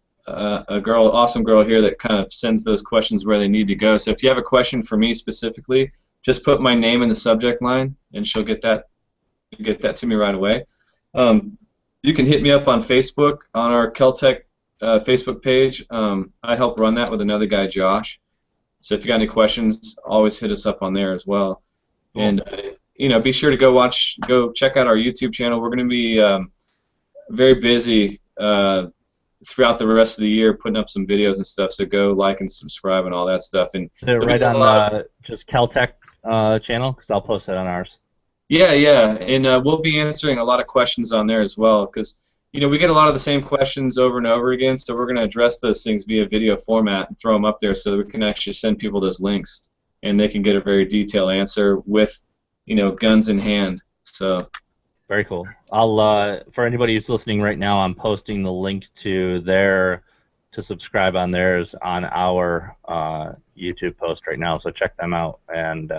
girl, awesome girl here that kind of sends those questions where they need to go. So if you have a question for me specifically, just put my name in the subject line, and she'll get that to me right away. You can hit me up on Facebook on our Kel-Tec Facebook page. I help run that with another guy, Josh. So if you got any questions, always hit us up on there as well. Cool. And be sure to go check out our YouTube channel. We're going to be very busy throughout the rest of the year putting up some videos and stuff. So go like and subscribe and all that stuff. And Is it right on the just Kel-Tec channel? Because I'll post it on ours. Yeah, yeah, and we'll be answering a lot of questions on there as well, because we get a lot of the same questions over and over again, so we're going to address those things via video format and throw them up there so that we can actually send people those links, and they can get a very detailed answer with, guns in hand. So. Very cool. I'll for anybody who's listening right now, I'm posting the link to subscribe on theirs on our YouTube post right now, so check them out, and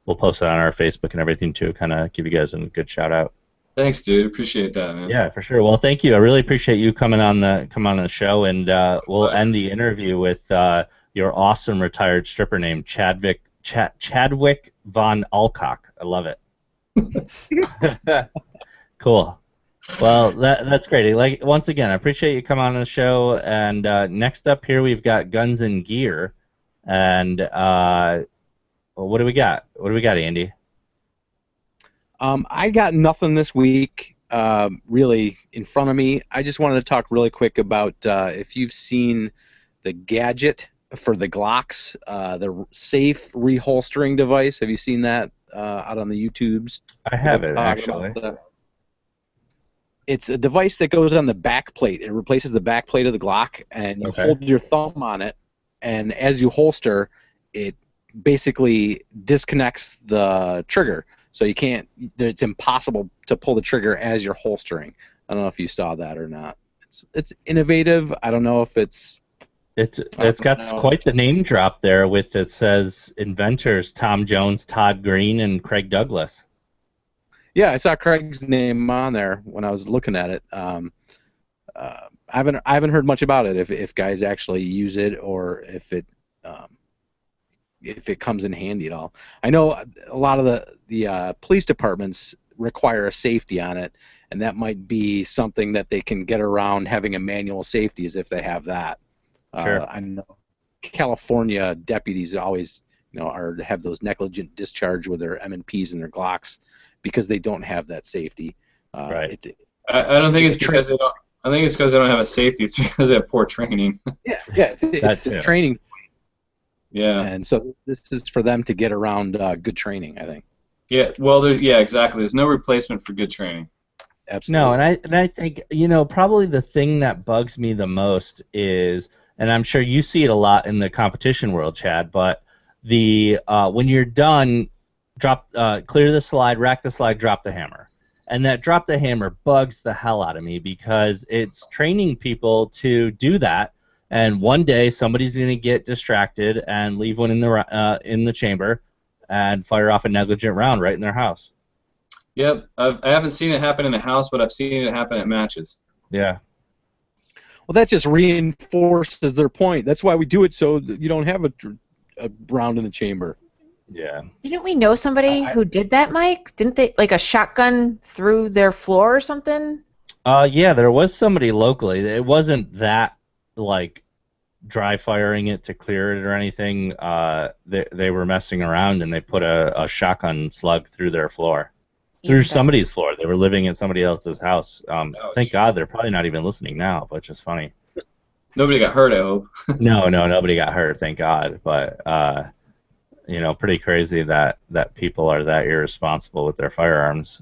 we'll post it on our Facebook and everything too. Kind of give you guys a good shout out. Thanks, dude. Appreciate that, man. Yeah, for sure. Well, thank you. I really appreciate you coming on the show, and we'll end the interview with your awesome retired stripper named Chadwick von Alcock. I love it. Cool. Well, that's great. Like, once again, I appreciate you coming on the show. And next up here, we've got Guns and Gear, and what do we got? What do we got, Andy? I got nothing this week really in front of me. I just wanted to talk really quick about if you've seen the gadget for the Glocks, the safe reholstering device. Have you seen that out on the YouTubes? I haven't, actually. It's a device that goes on the back plate. It replaces the back plate of the Glock, and you hold your thumb on it, and as you holster, it basically disconnects the trigger. So you can't. It's impossible to pull the trigger as you're holstering. I don't know if you saw that or not. It's innovative. I don't know if it's got quite the name drop there. With it says inventors Tom Jones, Todd Green, and Craig Douglas. Yeah, I saw Craig's name on there when I was looking at it. I haven't heard much about it. If guys actually use it or if it comes in handy at all. I know a lot of the police departments require a safety on it, and that might be something that they can get around having a manual safety, as if they have that. Sure. I know California deputies always, have those negligent discharge with their M&Ps and their Glocks because they don't have that safety. Right. I don't think it's because they don't. I think it's because they don't have a safety. It's because they have poor training. Yeah, it's a training. Yeah. And so this is for them to get around good training, I think. Yeah. Well, exactly. There's no replacement for good training. Absolutely. No, and I think probably the thing that bugs me the most is, and I'm sure you see it a lot in the competition world, Chad, but the when you're done, clear the slide, rack the slide, drop the hammer. And that drop the hammer bugs the hell out of me because it's training people to do that, and one day somebody's going to get distracted and leave one in the chamber and fire off a negligent round right in their house. Yep, I haven't seen it happen in a house, but I've seen it happen at matches. Yeah. Well, that just reinforces their point. That's why we do it, so that you don't have a round in the chamber. Yeah. Didn't we know somebody who did that, Mike? Didn't they, like a shotgun through their floor or something? Yeah, there was somebody locally. It wasn't that, like, dry firing it to clear it or anything. They were messing around and they put a shotgun slug through their floor. Through somebody's floor. They were living in somebody else's house. Thank God they're probably not even listening now, but just funny. Nobody got hurt, I hope. No, nobody got hurt, thank God. But, pretty crazy that people are that irresponsible with their firearms.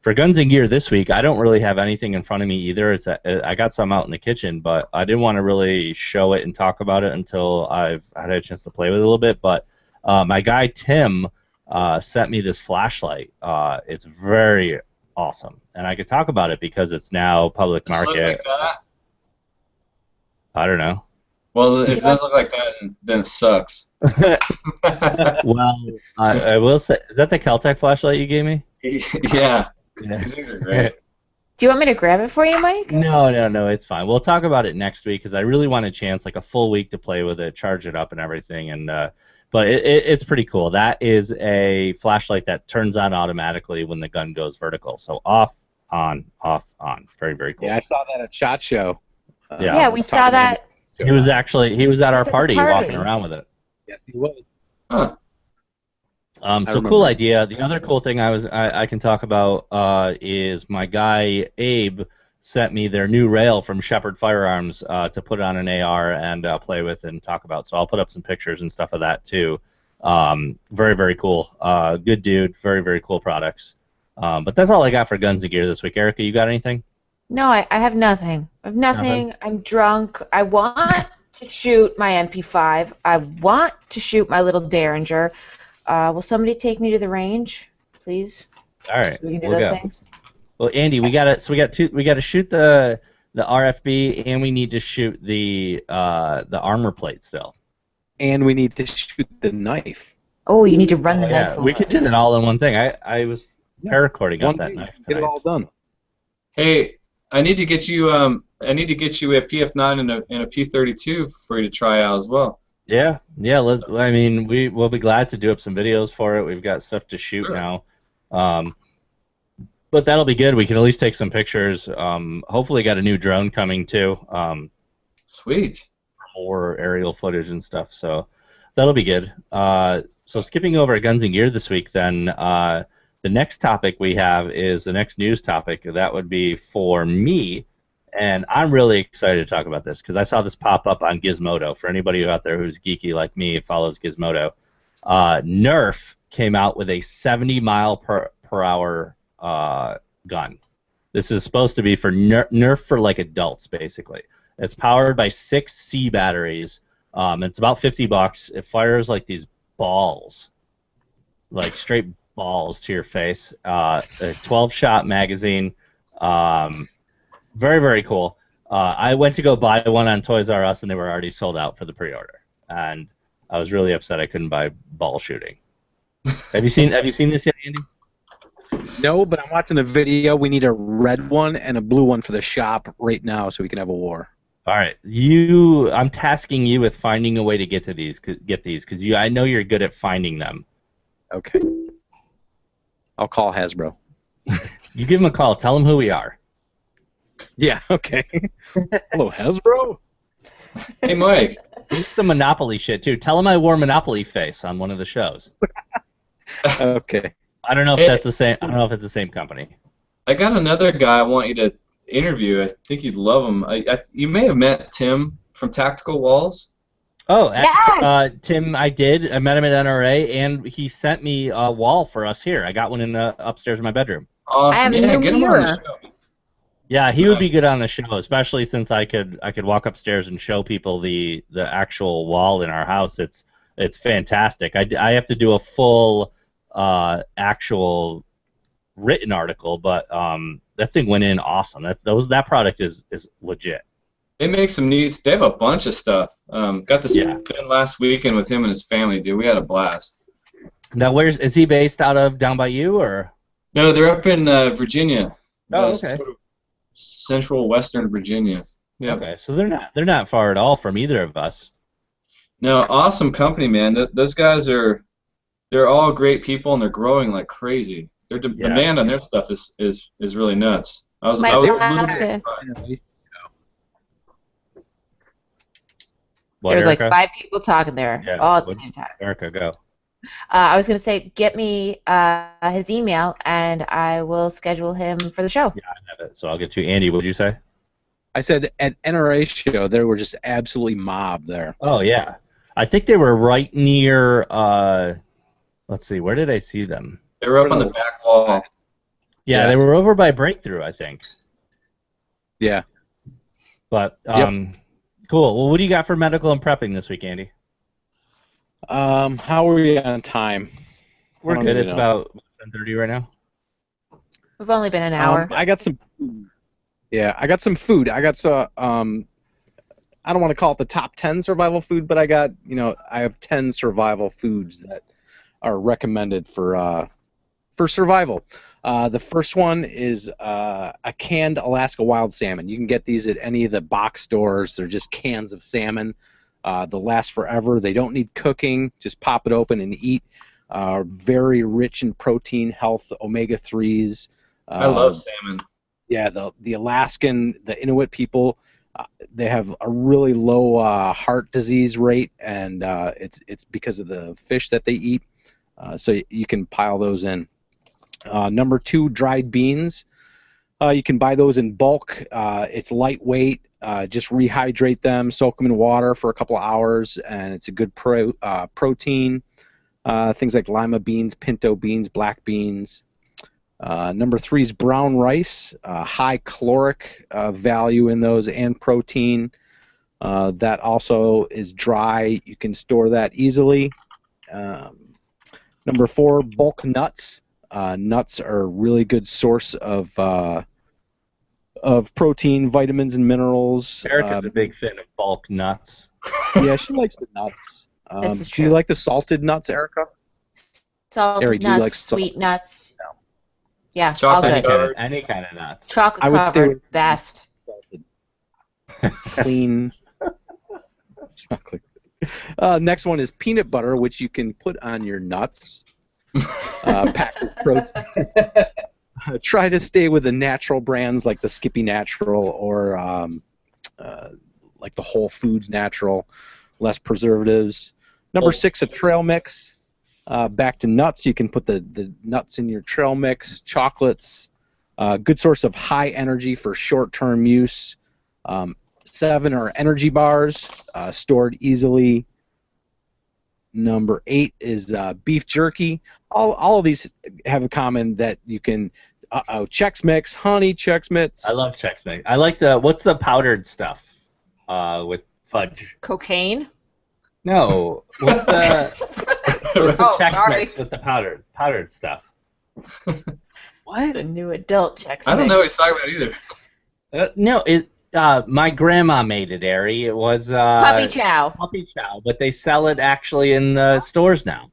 For Guns and Gear this week, I don't really have anything in front of me either. I got some out in the kitchen, but I didn't want to really show it and talk about it until I've had a chance to play with it a little bit. But my guy Tim sent me this flashlight. It's very awesome, and I could talk about it because it's now public market. Does it look like that? I don't know. Well, if it does look like that, then it sucks. Well, I will say, is that the Kel-Tec flashlight you gave me? Yeah. Yeah. These things are great. Do you want me to grab it for you, Mike? No, it's fine. We'll talk about it next week because I really want a chance, like a full week to play with it, charge it up and everything. And but it's pretty cool. That is a flashlight that turns on automatically when the gun goes vertical. So off, on, off, on. Very, very cool. Yeah, I saw that at SHOT Show. Yeah, we saw that. He was at our at the party party. walking around with it. Yes, he was. Huh. So cool idea. The other cool thing I can talk about is my guy Abe sent me their new rail from Shepherd Firearms to put on an AR and play with and talk about. So I'll put up some pictures and stuff of that too. Very, very cool. Good dude. Very, very cool products. But that's all I got for Guns and Gear this week. Erica, you got anything? No, I have nothing. I have nothing. I'm drunk. I want to shoot my MP5. I want to shoot my little Derringer. Will somebody take me to the range, please? All right. We can do we'll those go. things. Well, Andy, we got to shoot the RFB and we need to shoot the armor plate still. And we need to shoot the knife. Oh, you need to run the knife over. We could do that all in one thing. I was recording on that knife tonight. Get it all done. Hey, I need to get you a PF9 and a P32 for you to try out as well. Yeah. We'll be glad to do up some videos for it. We've got stuff to shoot now. But that'll be good. We can at least take some pictures. Hopefully got a new drone coming too. Sweet. More aerial footage and stuff. So that'll be good. So skipping over Guns and Gear this week, then the next topic we have is the next news topic. That would be for me, and I'm really excited to talk about this because I saw this pop up on Gizmodo. For anybody out there who's geeky like me, follows Gizmodo. Nerf came out with a 70 mile per hour gun. This is supposed to be for Nerf for like adults, basically. It's powered by 6 C batteries. It's about $50. It fires like these balls, like straight balls to your face. A 12-shot magazine. Very, very cool. I went to go buy one on Toys R Us, and they were already sold out for the pre-order. And I was really upset I couldn't buy ball shooting. Have you seen this yet, Andy? No, but I'm watching a video. We need a red one and a blue one for the shop right now so we can have a war. All right, I'm tasking you with finding a way to get these because I know you're good at finding them. Okay. I'll call Hasbro. You give them a call. Tell them who we are. Yeah. Okay. Hello, Hasbro. Hey, Mike. Need some Monopoly shit too. Tell them I wore Monopoly face on one of the shows. Okay. I don't know if that's the same. I don't know if it's the same company. I got another guy I want you to interview. I think you'd love him. You may have met Tim from Tactical Walls. Oh, Yes! Tim, I did. I met him at NRA, and he sent me a wall for us here. I got one in the upstairs in my bedroom. Awesome. I have a Yeah, new get him on the mirror. show. Yeah, he would be good on the show, especially since I could walk upstairs and show people the actual wall in our house. It's fantastic. I have to do a full actual written article, but that thing went in awesome. That product is legit. They make some neat. They have a bunch of stuff. Got to spend last weekend with him and his family, dude. We had a blast. Now, is he based out of down by you or? No, they're up in Virginia. Oh, okay. Sort of central western Virginia. Yeah. Okay, so they're not far at all from either of us. No, awesome company, man. Those guys they're all great people and they're growing like crazy. Their Yeah. demand on their stuff is really nuts. I was Might a have little bit to. surprised. What, There was like Erica? 5 people talking there Yeah. all at the What- same time. Erica, go. I was going to say, get me his email, and I will schedule him for the show. Yeah, I have it. So I'll get you. Andy, what did you say? I said at NRA show there were just absolutely mob there. Oh yeah, I think they were right near. Let's see, where did I see them? They were up on the back wall. Yeah, Yeah. they were over by Breakthrough, I think. Yeah. But cool. Well, what do you got for medical and prepping this week, Andy? How are we on time? We're I don't good. even It's know. about 10:30 right now. We've only been an hour. I got some. Yeah, I got some food. I got some. I don't want to call it the top 10 survival food, but I got, I have 10 survival foods that are recommended for survival. The first one is a canned Alaska wild salmon. You can get these at any of the box stores. They're just cans of salmon. They'll last forever. They don't need cooking. Just pop it open and eat. Very rich in protein, health, omega-3s. I love salmon. Yeah, the Alaskan, the Inuit people, they have a really low heart disease rate, and it's because of the fish that they eat. So you can pile those in. Number 2, dried beans. You can buy those in bulk. It's lightweight. Just rehydrate them, soak them in water for a couple of hours, and it's a good protein. Things like lima beans, pinto beans, black beans. Number 3 is brown rice. High caloric value in those and protein. That also is dry. You can store that easily. Number 4, bulk nuts. Nuts are a really good source of protein, vitamins, and minerals. Erica's a big fan of bulk nuts. Yeah, she likes the nuts. This is Do you true. like the salted nuts, Erica? Salted Eric, do you nuts, like sweet nuts. Yeah, Chocolate all good. covered. Any kind of nuts. Chocolate I would stay covered, with- best. Clean chocolate. Next one is peanut butter, which you can put on your nuts. Packed with protein. Try to stay with the natural brands like the Skippy Natural or like the Whole Foods Natural, less preservatives. Number 6, a trail mix. Back to nuts, you can put the nuts in your trail mix. Chocolates, good source of high energy for short-term use. 7 are energy bars, stored easily. Number 8 is beef jerky. All of these have in common that you can. Chex Mix, honey Chex Mix. I love Chex Mix. I like what's the powdered stuff with fudge? Cocaine? No, what's the Oh, Chex sorry. Mix with the powdered stuff? It's a new adult Chex Mix. I don't know what he's talking about either. No, my grandma made it, Ari. It was Puppy chow. Puppy chow, but they sell it actually in the stores now.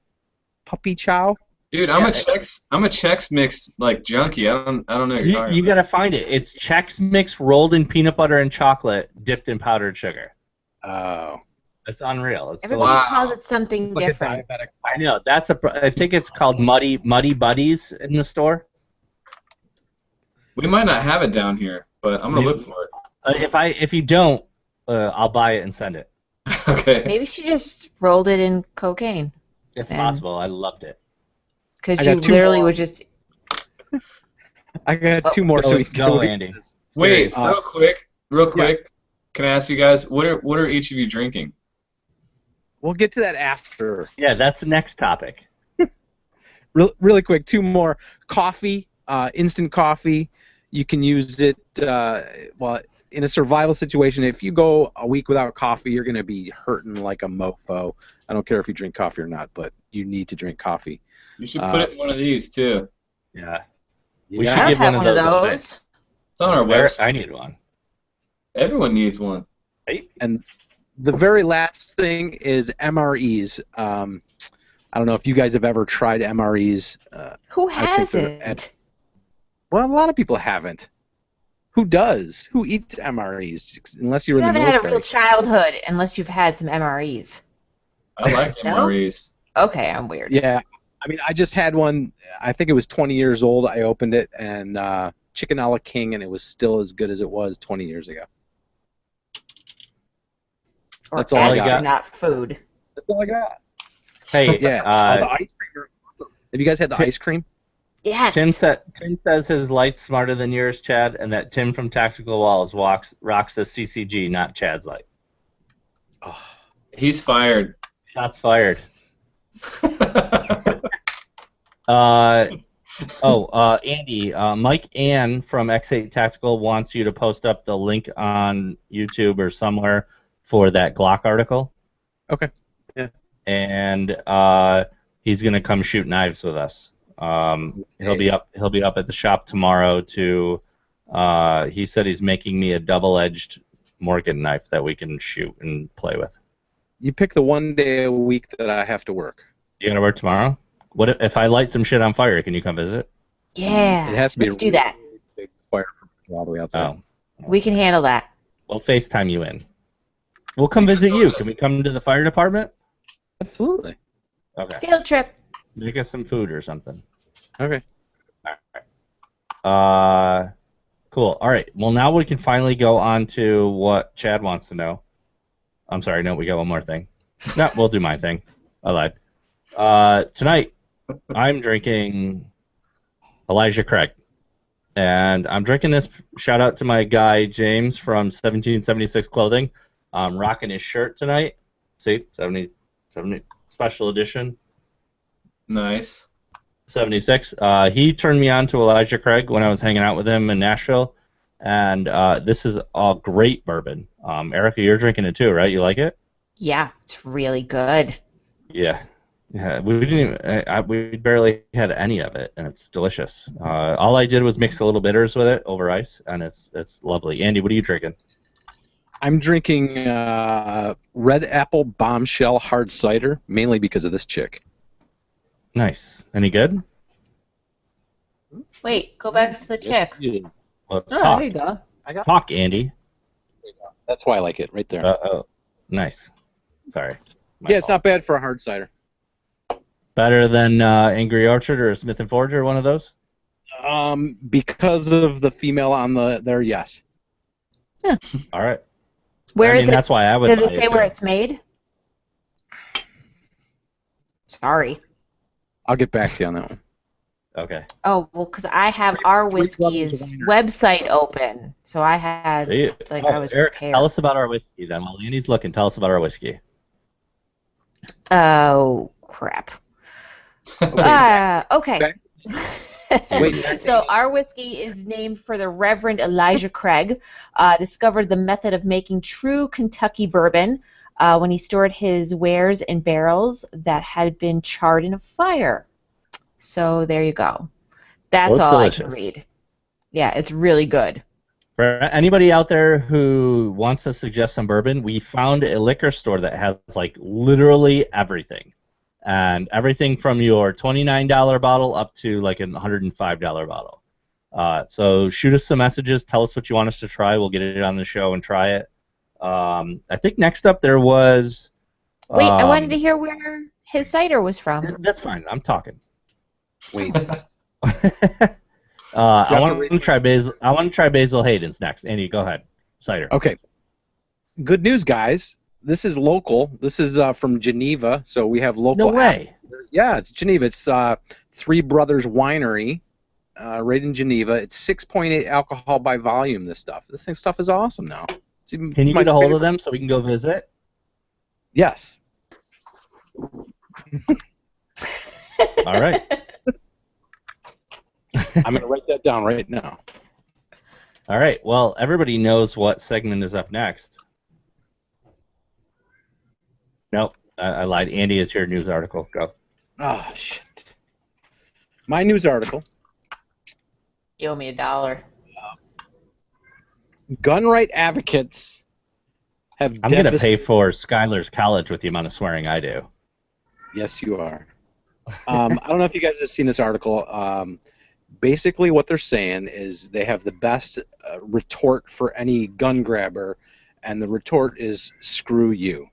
Puppy chow. Dude, I'm a Chex Mix like junkie. I don't know what you're talking You about. gotta find it. It's Chex Mix rolled in peanut butter and chocolate, dipped in powdered sugar. Oh. It's unreal. It's Everybody delicious. calls it something Like a different. diabetic. I know. I think it's called Muddy Buddies in the store. We might not have it down here, but I'm gonna look for If you don't, I'll buy it and send it. it. Okay. Maybe she just rolled it in cocaine. It's And- possible. I loved it. Because I you got 2 literally more. would just. I got 2 more. Go, so we can go, go Andy. Wait, Seriously. real quick. Can I ask you guys what are each of you drinking? We'll get to that after. Yeah, that's the next topic. Really quick, 2 more. Coffee, instant coffee. You can use it, in a survival situation. If you go a week without coffee, you're going to be hurting like a mofo. I don't care if you drink coffee or not, but you need to drink coffee. You should put it in one of these too. Yeah. We We should should I give don't have one one of of those. those. It's on our Where website. I need one. Everyone needs one. Hey. And the very last thing is MREs. I don't know if you guys have ever tried MREs. Who I think they're hasn't? Well, a lot of people haven't. Who does? Who eats MREs? Unless you're You in the haven't had a military. real childhood unless you've had some MREs. I like No? MREs. Okay, I'm weird. Yeah, I mean, I just had one. I think it was 20 years old. I opened it, and chicken a la king, and it was still as good as it was 20 years ago. Or That's all I got. astronaut food. That's all I got. Hey, Yeah. The ice cream. Have you guys had the ice cream? Yes. Tim says his light's smarter than yours, Chad, and that Tim from Tactical Walls rocks a CCG, not Chad's light. Oh. He's fired. Shots fired. Andy, Mike Ann from X8 Tactical wants you to post up the link on YouTube or somewhere for that Glock article. Okay. Yeah. And he's gonna come shoot knives with us. He'll be up at the shop tomorrow to. He said he's making me a double-edged Morgan knife that we can shoot and play with. You pick the one day a week that I have to work. You gonna work tomorrow? What if I light some shit on fire? Can you come visit? Yeah. It has to be Let's do that. Big fire all the way out there. Oh, We can handle that. we'll FaceTime you in. We'll come visit you. Can we come to the fire department? Absolutely. Okay. Field trip. Make us some food or something. Okay. Cool. All right. Well, now we can finally go on to what Chad wants to know. I'm sorry. No, we got one more thing. No, we'll do my thing. I lied. Tonight, I'm drinking Elijah Craig. And I'm drinking this. Shout out to my guy, James, from 1776 Clothing. I'm rocking his shirt tonight. See? 70 special edition. Nice. 76. He turned me on to Elijah Craig when I was hanging out with him in Nashville, and this is a great bourbon. Erica, you're drinking it too, right? You like it? Yeah, it's really good. Yeah. We didn't even, we barely had any of it, and it's delicious. All I did was mix a little bitters with it over ice, and it's lovely. Andy, what are you drinking? I'm drinking Red Apple Bombshell Hard Cider, mainly because of this chick. Nice. Any good? Wait, go back to the chick. Well, Oh, talk. there you go. Talk, Andy. That's why I like it, right there. Oh, nice. Sorry. Yeah, it's not bad for a hard cider. Better than Angry Orchard or Smith & Forger, one of those? Because of the female on there, yes. Yeah. All right. Where is it? That's why I would. Does it buy say too. where it's made? Sorry. I'll get back to you on that one. Okay. Oh, well, because I have our whiskey's website open, so I had I was Eric, prepared. tell us about our whiskey then. While Andy's looking, tell us about our whiskey. Oh, crap. Okay. Wait. So our whiskey is named for the Reverend Elijah Craig, discovered the method of making true Kentucky bourbon when he stored his wares in barrels that had been charred in a fire. So there you go. That's all delicious. I can read. Yeah, it's really good. For anybody out there who wants to suggest some bourbon, we found a liquor store that has like literally everything. And everything from your $29 bottle up to like a $105 bottle. So shoot us some messages. Tell us what you want us to try. We'll get it on the show and try it. I think next up there was... Wait, I wanted to hear where his cider was from. That's fine. I'm talking. Wait. I want to try Basil. I want to try Basil Hayden's next. Andy, go ahead. Cider. Okay. Good news, guys. This is local. This is from Geneva, so we have local. No way. Yeah, it's Geneva. It's Three Brothers Winery, right in Geneva. It's 6.8 alcohol by volume. This stuff is awesome now. Can you get a hold of them so we can go visit? Yes. All right. I'm gonna write that down right now. All right. Well, everybody knows what segment is up next. Nope, I lied. Andy, it's your news article. Go. Oh, shit. My news article. You owe me $1. Gun right advocates have I'm going to pay for Skylar's college with the amount of swearing I do. Yes, you are. I don't know if you guys have seen this article. basically what they're saying is they have the best retort for any gun grabber, and the retort is screw you.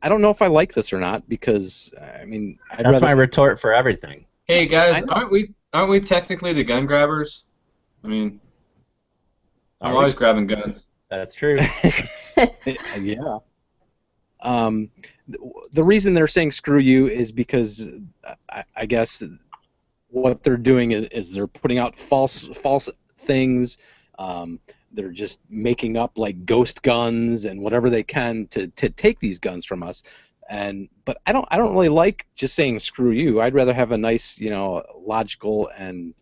I don't know if I like this or not because I mean That's my retort for everything. Hey guys, aren't we technically the gun grabbers? I mean, I'm always grabbing guns. That's true. Yeah. The reason they're saying screw you is because I guess what they're doing is they're putting out false things. They're just making up like ghost guns and whatever they can to take these guns from us. But I don't really like just saying screw you. I'd rather have a nice, logical and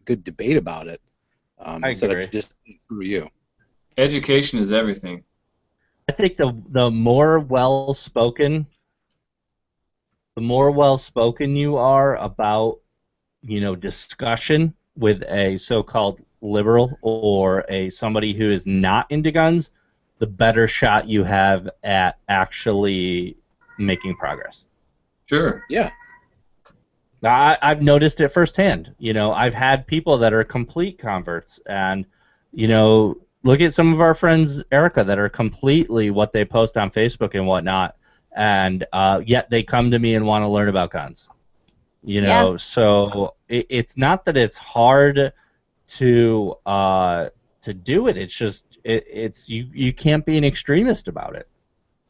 good debate about it instead of just screw you. Education is everything. I think the more well-spoken you are about, discussion with a so-called liberal or somebody who is not into guns, the better shot you have at actually making progress. Sure. Yeah. I've noticed it firsthand. I've had people that are complete converts, and look at some of our friends, Erica, that are completely what they post on Facebook and whatnot, and yet they come to me and want to learn about guns. Yeah. So it's not that it's hard to do it. It's just you can't be an extremist about it.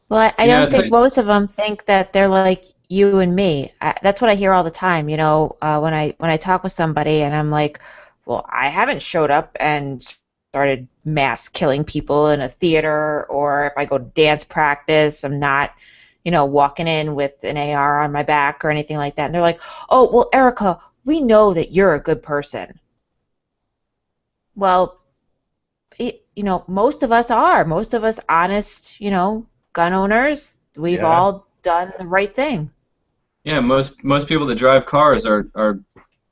Well, I don't think most of them think that they're like you and me. That's what I hear all the time. When I talk with somebody and I'm like, well, I haven't showed up and started mass killing people in a theater, or if I go to dance practice, I'm not, walking in with an AR on my back or anything like that. And they're like, oh, well, Erica, we know that you're a good person. Well, most of us are. Most of us honest, gun owners. We've all done the right thing. Yeah, most people that drive cars are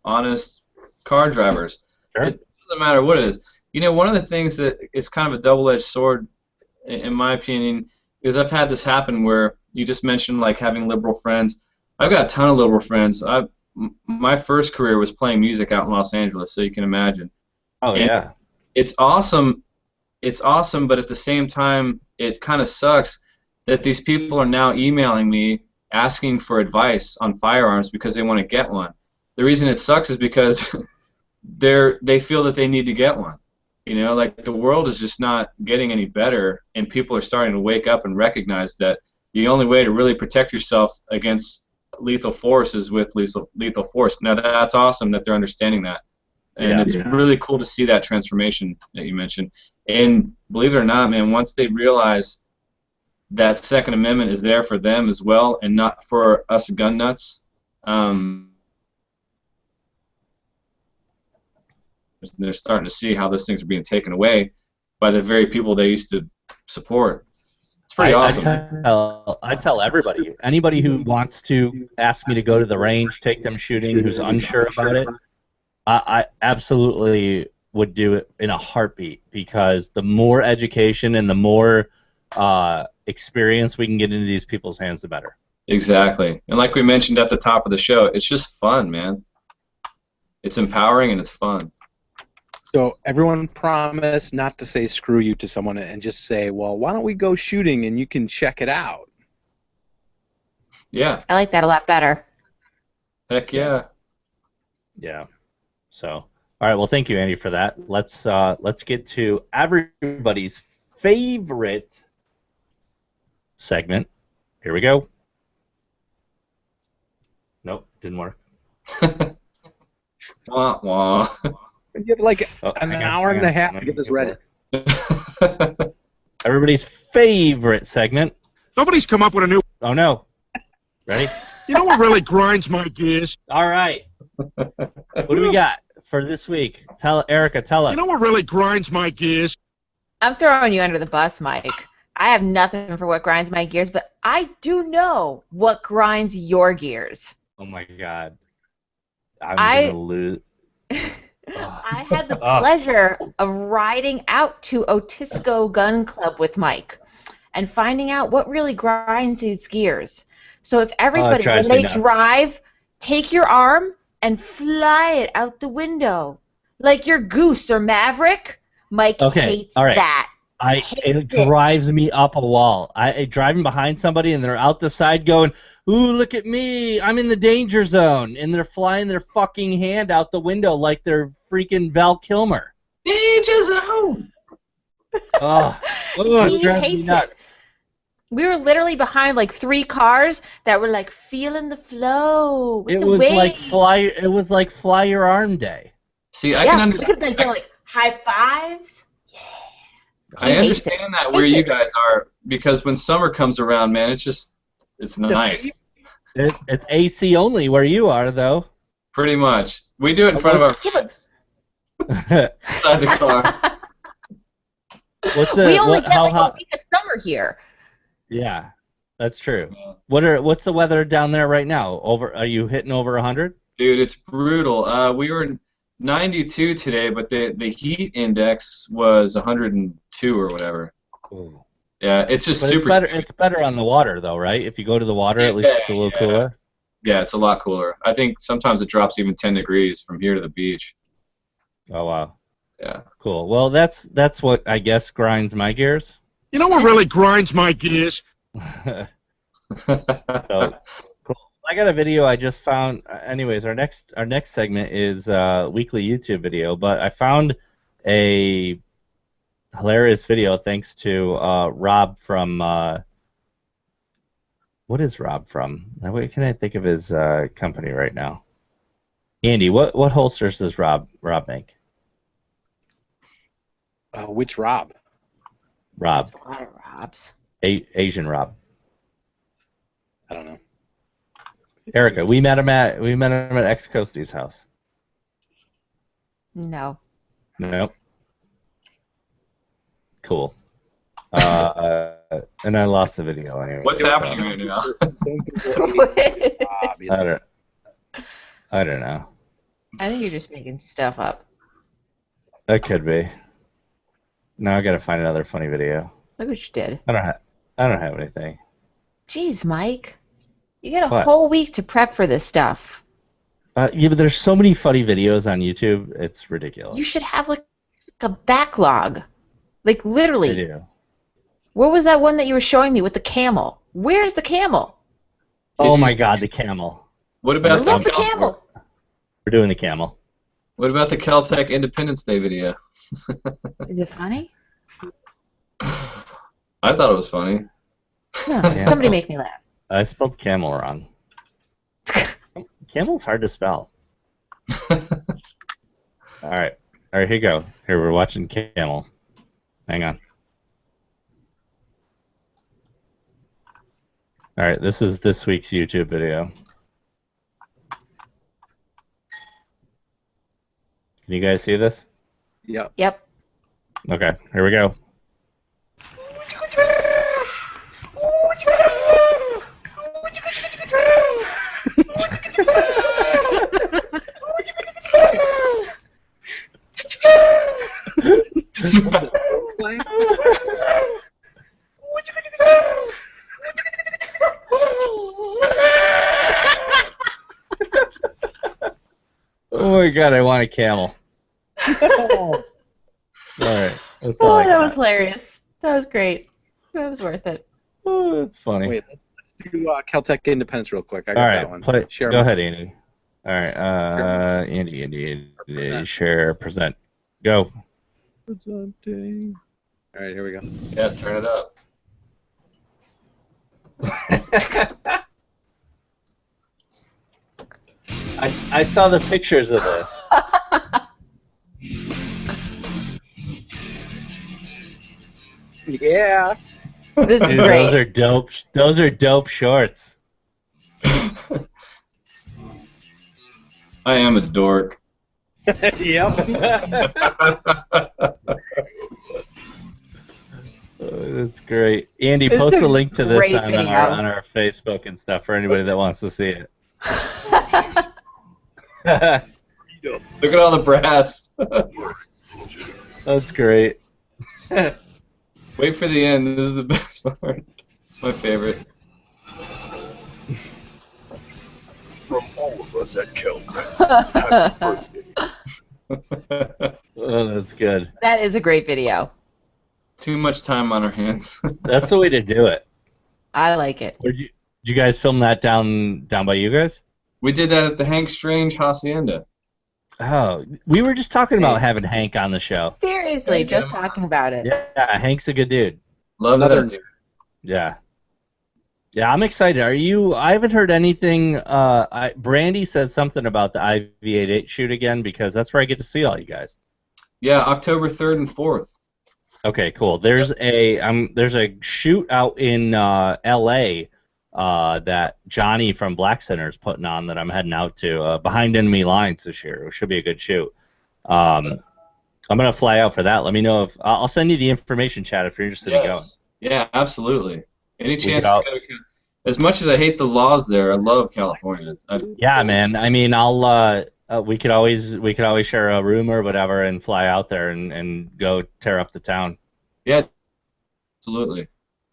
honest car drivers. Sure. It doesn't matter what it is. One of the things that is kind of a double-edged sword, in my opinion, is I've had this happen where you just mentioned like having liberal friends. I've got a ton of liberal friends. My first career was playing music out in Los Angeles, so you can imagine. Oh, and yeah. It's awesome. It's awesome, but at the same time, it kind of sucks that these people are now emailing me asking for advice on firearms because they want to get one. The reason it sucks is because they feel that they need to get one. Like the world is just not getting any better, and people are starting to wake up and recognize that the only way to really protect yourself against lethal force is with lethal force. Now that's awesome that they're understanding that, and it's really cool to see that transformation that you mentioned. And believe it or not, man, once they realize that Second Amendment is there for them as well, and not for us gun nuts. They're starting to see how those things are being taken away by the very people they used to support. It's pretty awesome. I tell everybody, anybody who wants to ask me to go to the range, take them shooting, who's unsure about it, I absolutely would do it in a heartbeat, because the more education and the more experience we can get into these people's hands, the better. Exactly. And like we mentioned at the top of the show, it's just fun, man. It's empowering and it's fun. So everyone promise not to say screw you to someone and just say, well, why don't we go shooting and you can check it out? Yeah. I like that a lot better. Heck yeah. Yeah. So, all right. Well, thank you, Andy, for that. Let's get to everybody's favorite segment. Here we go. Nope, didn't work. Wah, wah. You have like an hour and a half to get this ready. Everybody's favorite segment. Somebody's come up with a new... Oh, no. Ready? You know what really grinds my gears? All right. What do we got for this week? Erica, tell us. You know what really grinds my gears? I'm throwing you under the bus, Mike. I have nothing for what grinds my gears, but I do know what grinds your gears. Oh, my God. I'm going to lose. I had the pleasure of riding out to Otisco Gun Club with Mike and finding out what really grinds his gears. So if everybody, when they drive, take your arm and fly it out the window. Like your Goose or Maverick. Mike hates all right. that. It drives me up a wall. I driving behind somebody and they're out the side going, "Ooh, look at me! I'm in the danger zone," and they're flying their fucking hand out the window like they're freaking Val Kilmer. Danger zone. Oh, it drives me nuts. We were literally behind like 3 cars that were like feeling the flow with It the was wave. It was like fly your arm day. See, I can understand. We could have done like high fives. Yeah. I understand that where you guys are, because when summer comes around, man, it's nice. It's AC only where you are, though. Pretty much. We do it in front of our inside the car. We only get like a week of summer here. Yeah, that's true. What's the weather down there right now? Are you hitting over 100? Dude, it's brutal. We were 92 today, but the heat index was 102 or whatever. Ooh. Yeah, it's just but super. It's better on the water though, right? If you go to the water, at least it's a little cooler. Yeah, it's a lot cooler. I think sometimes it drops even 10 degrees from here to the beach. Oh wow. Yeah. Cool. Well, that's what I guess grinds my gears. You know what really grinds my gears? So, cool. I got a video I just found. Anyways, our next segment is weekly YouTube video, but I found a hilarious video thanks to Rob from. What is Rob from? What can I think of his company right now? Andy, what holsters does Rob make? Which Rob? Rob. A lot of Robs. Asian Rob. I don't know. Erica, we met him at X Coasty's house. No. Nope. Cool. And I lost the video anyway. What's happening right now? I don't know. I think you're just making stuff up. That could be. Now I gotta find another funny video. Look what you did. I don't have anything. Jeez, Mike. You got a whole week to prep for this stuff. Yeah, but there's so many funny videos on YouTube. It's ridiculous. You should have like a backlog. Like literally. I do. Where was that one that you were showing me with the camel? Where's the camel? Oh my God, the camel. What about the camel? We're doing the camel. What about the Kel-Tec Independence Day video? Is it funny? I thought it was funny. No, somebody make me laugh. I spelled camel wrong. Camel's hard to spell. All right, here you go. Here, we're watching camel. Hang on. All right, this is this week's YouTube video. Can you guys see this? Yep. Yep. Okay, here we go. Oh my God, I want a camel. All right. That was hilarious. That was great. That was worth it. Oh, that's funny. Wait, let's do Kel-Tec Independence real quick. I got that one. Go ahead, Andy. All right, Andy, share, present. Go. Presenting. All right, here we go. Yeah, turn it up. I saw the pictures of this. Yeah. This is Dude, great. those are dope. Those are dope shorts. I am a dork. Yep. That's great. Andy, This post is a a link to this great on video. our Facebook and stuff for anybody that wants to see it. Look at all the brass. That's great. Wait for the end. This is the best part. My favorite. from all of us at Kel-Tec. Happy birthday. Oh, that's good. That is a great video. Too much time on our hands. That's the way to do it. I like it. Did you guys film that down by you guys? We did that at the Hank Strange Hacienda. Oh, we were just talking about having Hank on the show. Seriously, just talking about it. Yeah, Hank's a good dude. Love that dude. Yeah. Yeah, I'm excited. I haven't heard anything. Brandy said something about the IV-88 shoot again because that's where I get to see all you guys. Yeah, October 3rd and 4th. Okay, cool. There's a shoot out in L.A. That Johnny from Black Center is putting on that I'm heading out to behind enemy lines this year. It should be a good shoot. I'm gonna fly out for that. Let me know if I'll send you the information, Chad, if you're interested in going. Yeah, absolutely. Any chance to go? As much as I hate the laws there, I love California. Yeah, man. I mean, we could always share a room or whatever and fly out there and go tear up the town. Yeah, absolutely.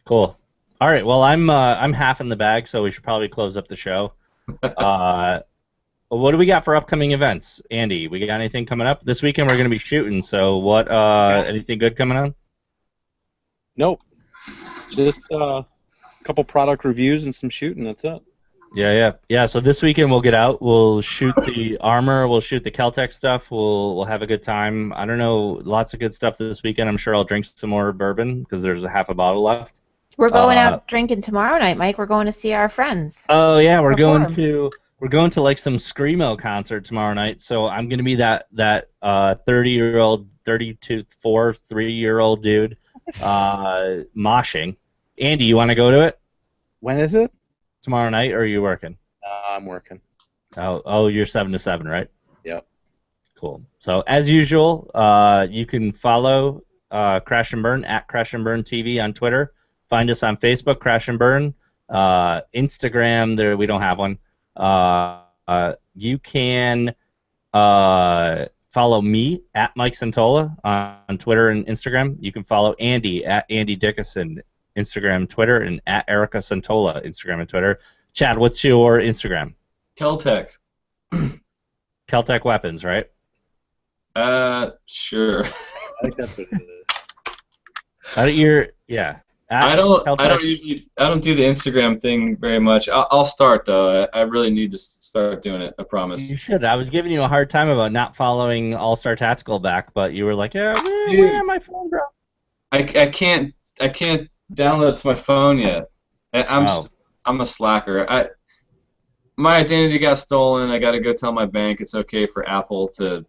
Cool. All right. Well, I'm half in the bag, so we should probably close up the show. What do we got for upcoming events, Andy? We got anything coming up this weekend? We're going to be shooting. So what? Anything good coming on? Nope. Just a couple product reviews and some shooting. That's it. Yeah. So this weekend we'll get out. We'll shoot the armor. We'll shoot the Kel-Tec stuff. We'll have a good time. I don't know. Lots of good stuff this weekend. I'm sure I'll drink some more bourbon because there's a half a bottle left. We're going out drinking tomorrow night, Mike. We're going to see our friends. Oh yeah, we're perform. going to like some screamo concert tomorrow night. So I'm gonna be that 30-year-old, 3-year-old dude moshing. Andy, you want to go to it? When is it? Tomorrow night, or are you working? I'm working. Oh, you're 7 to 7, right? Yep. Cool. So as usual, you can follow Crash and Burn at Crash and Burn TV on Twitter. Find us on Facebook, Crash and Burn. Instagram, there we don't have one. You can follow me at Mike Santola on Twitter and Instagram. You can follow Andy at Andy Dickinson, Instagram, Twitter, and at Erica Santola, Instagram and Twitter. Chad, what's your Instagram? Kel-Tec. Kel-Tec Weapons, right? Sure. I think that's what it is. Yeah. I don't do the Instagram thing very much. I'll start though. I really need to start doing it. I promise. You should. I was giving you a hard time about not following All Star Tactical back, but you were like, "Yeah, where my phone, bro?" I can't download it to my phone yet. I'm a slacker. My identity got stolen. I got to go tell my bank it's okay for Apple to,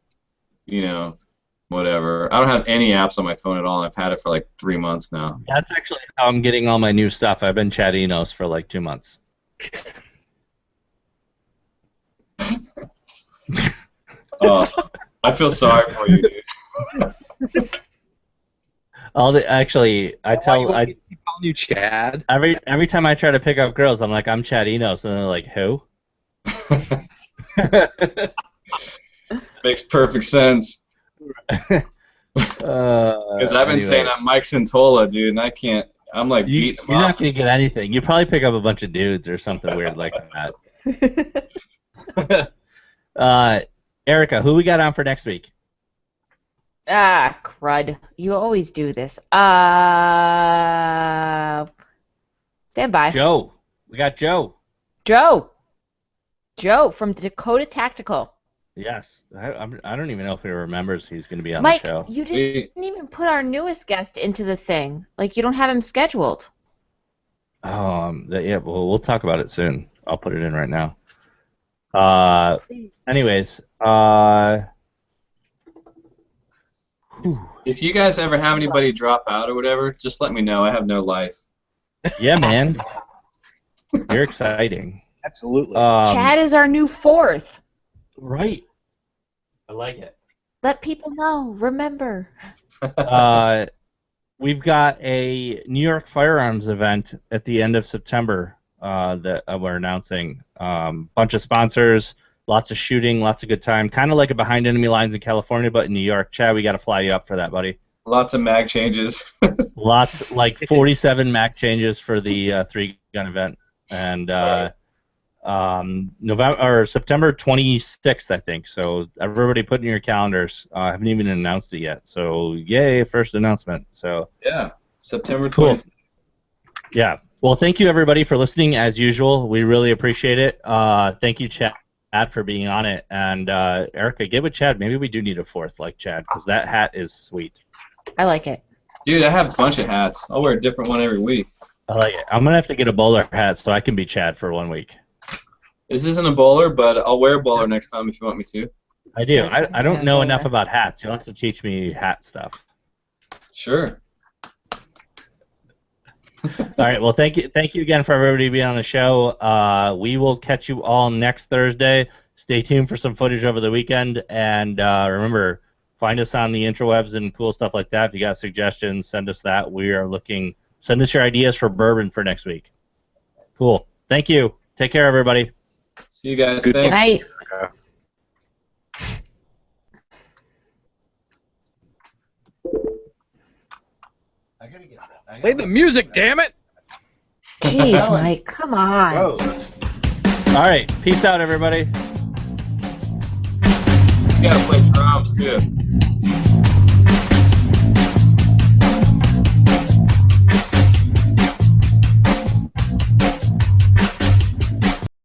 whatever. I don't have any apps on my phone at all, and I've had it for like 3 months now. That's actually how I'm getting all my new stuff. I've been Chad Enos for like 2 months. Oh, I feel sorry for you, dude. I tell calling you Chad. every time I try to pick up girls, I'm like, I'm Chad Enos, and they're like, who? Makes perfect sense. Because I've been saying I'm Mike Santola, dude, and I can't. I'm like beating him You're up. not gonna get anything. You probably pick up a bunch of dudes or something weird like that. Erica, who we got on for next week? Crud. You always do this. Stand by. Joe. We got Joe. Joe from Dakota Tactical. Yes. I don't even know if he remembers he's going to be on Mike, the show. you didn't even put our newest guest into the thing. Like, you don't have him scheduled. Yeah, well, we'll talk about it soon. I'll put it in right now. Anyways, If you guys ever have anybody drop out or whatever, just let me know. I have no life. yeah, man. You're exciting. Absolutely. Chad is our new fourth. Right. I like it. Let people know. Remember. We've got a New York firearms event at the end of September that we're announcing. Bunch of sponsors, lots of shooting, lots of good time. Kind of like a behind enemy lines in California, but in New York. Chad, we got to fly you up for that, buddy. Lots of mag changes. Lots, like 47 Mac changes for the 3-gun event. And November or September 26th, I think. So everybody put in your calendars. I haven't even announced it yet. So yay, first announcement. So Yeah, September cool. 20th. Yeah. Well, thank you everybody for listening as usual. We really appreciate it. Thank you, Chad, for being on it. And Erica, get with Chad. Maybe we do need a fourth like Chad because that hat is sweet. I like it. Dude, I have a bunch of hats. I'll wear a different one every week. I like it. I'm gonna have to get a bowler hat so I can be Chad for 1 week. This isn't a bowler, but I'll wear a bowler next time if you want me to. I do. I don't know bowler. enough about hats. You'll have to teach me hat stuff. Sure. All right. Well, thank you again for everybody being on the show. We will catch you all next Thursday. Stay tuned for some footage over the weekend, and remember, find us on the interwebs and cool stuff like that. If you got suggestions, send us that. We are looking. Send us your ideas for bourbon for next week. Cool. Thank you. Take care, everybody. See you guys. Good Good Thanks. night. Play the music, damn it! Jeez, Mike, come on. All right. Peace out, everybody. You gotta play drums too.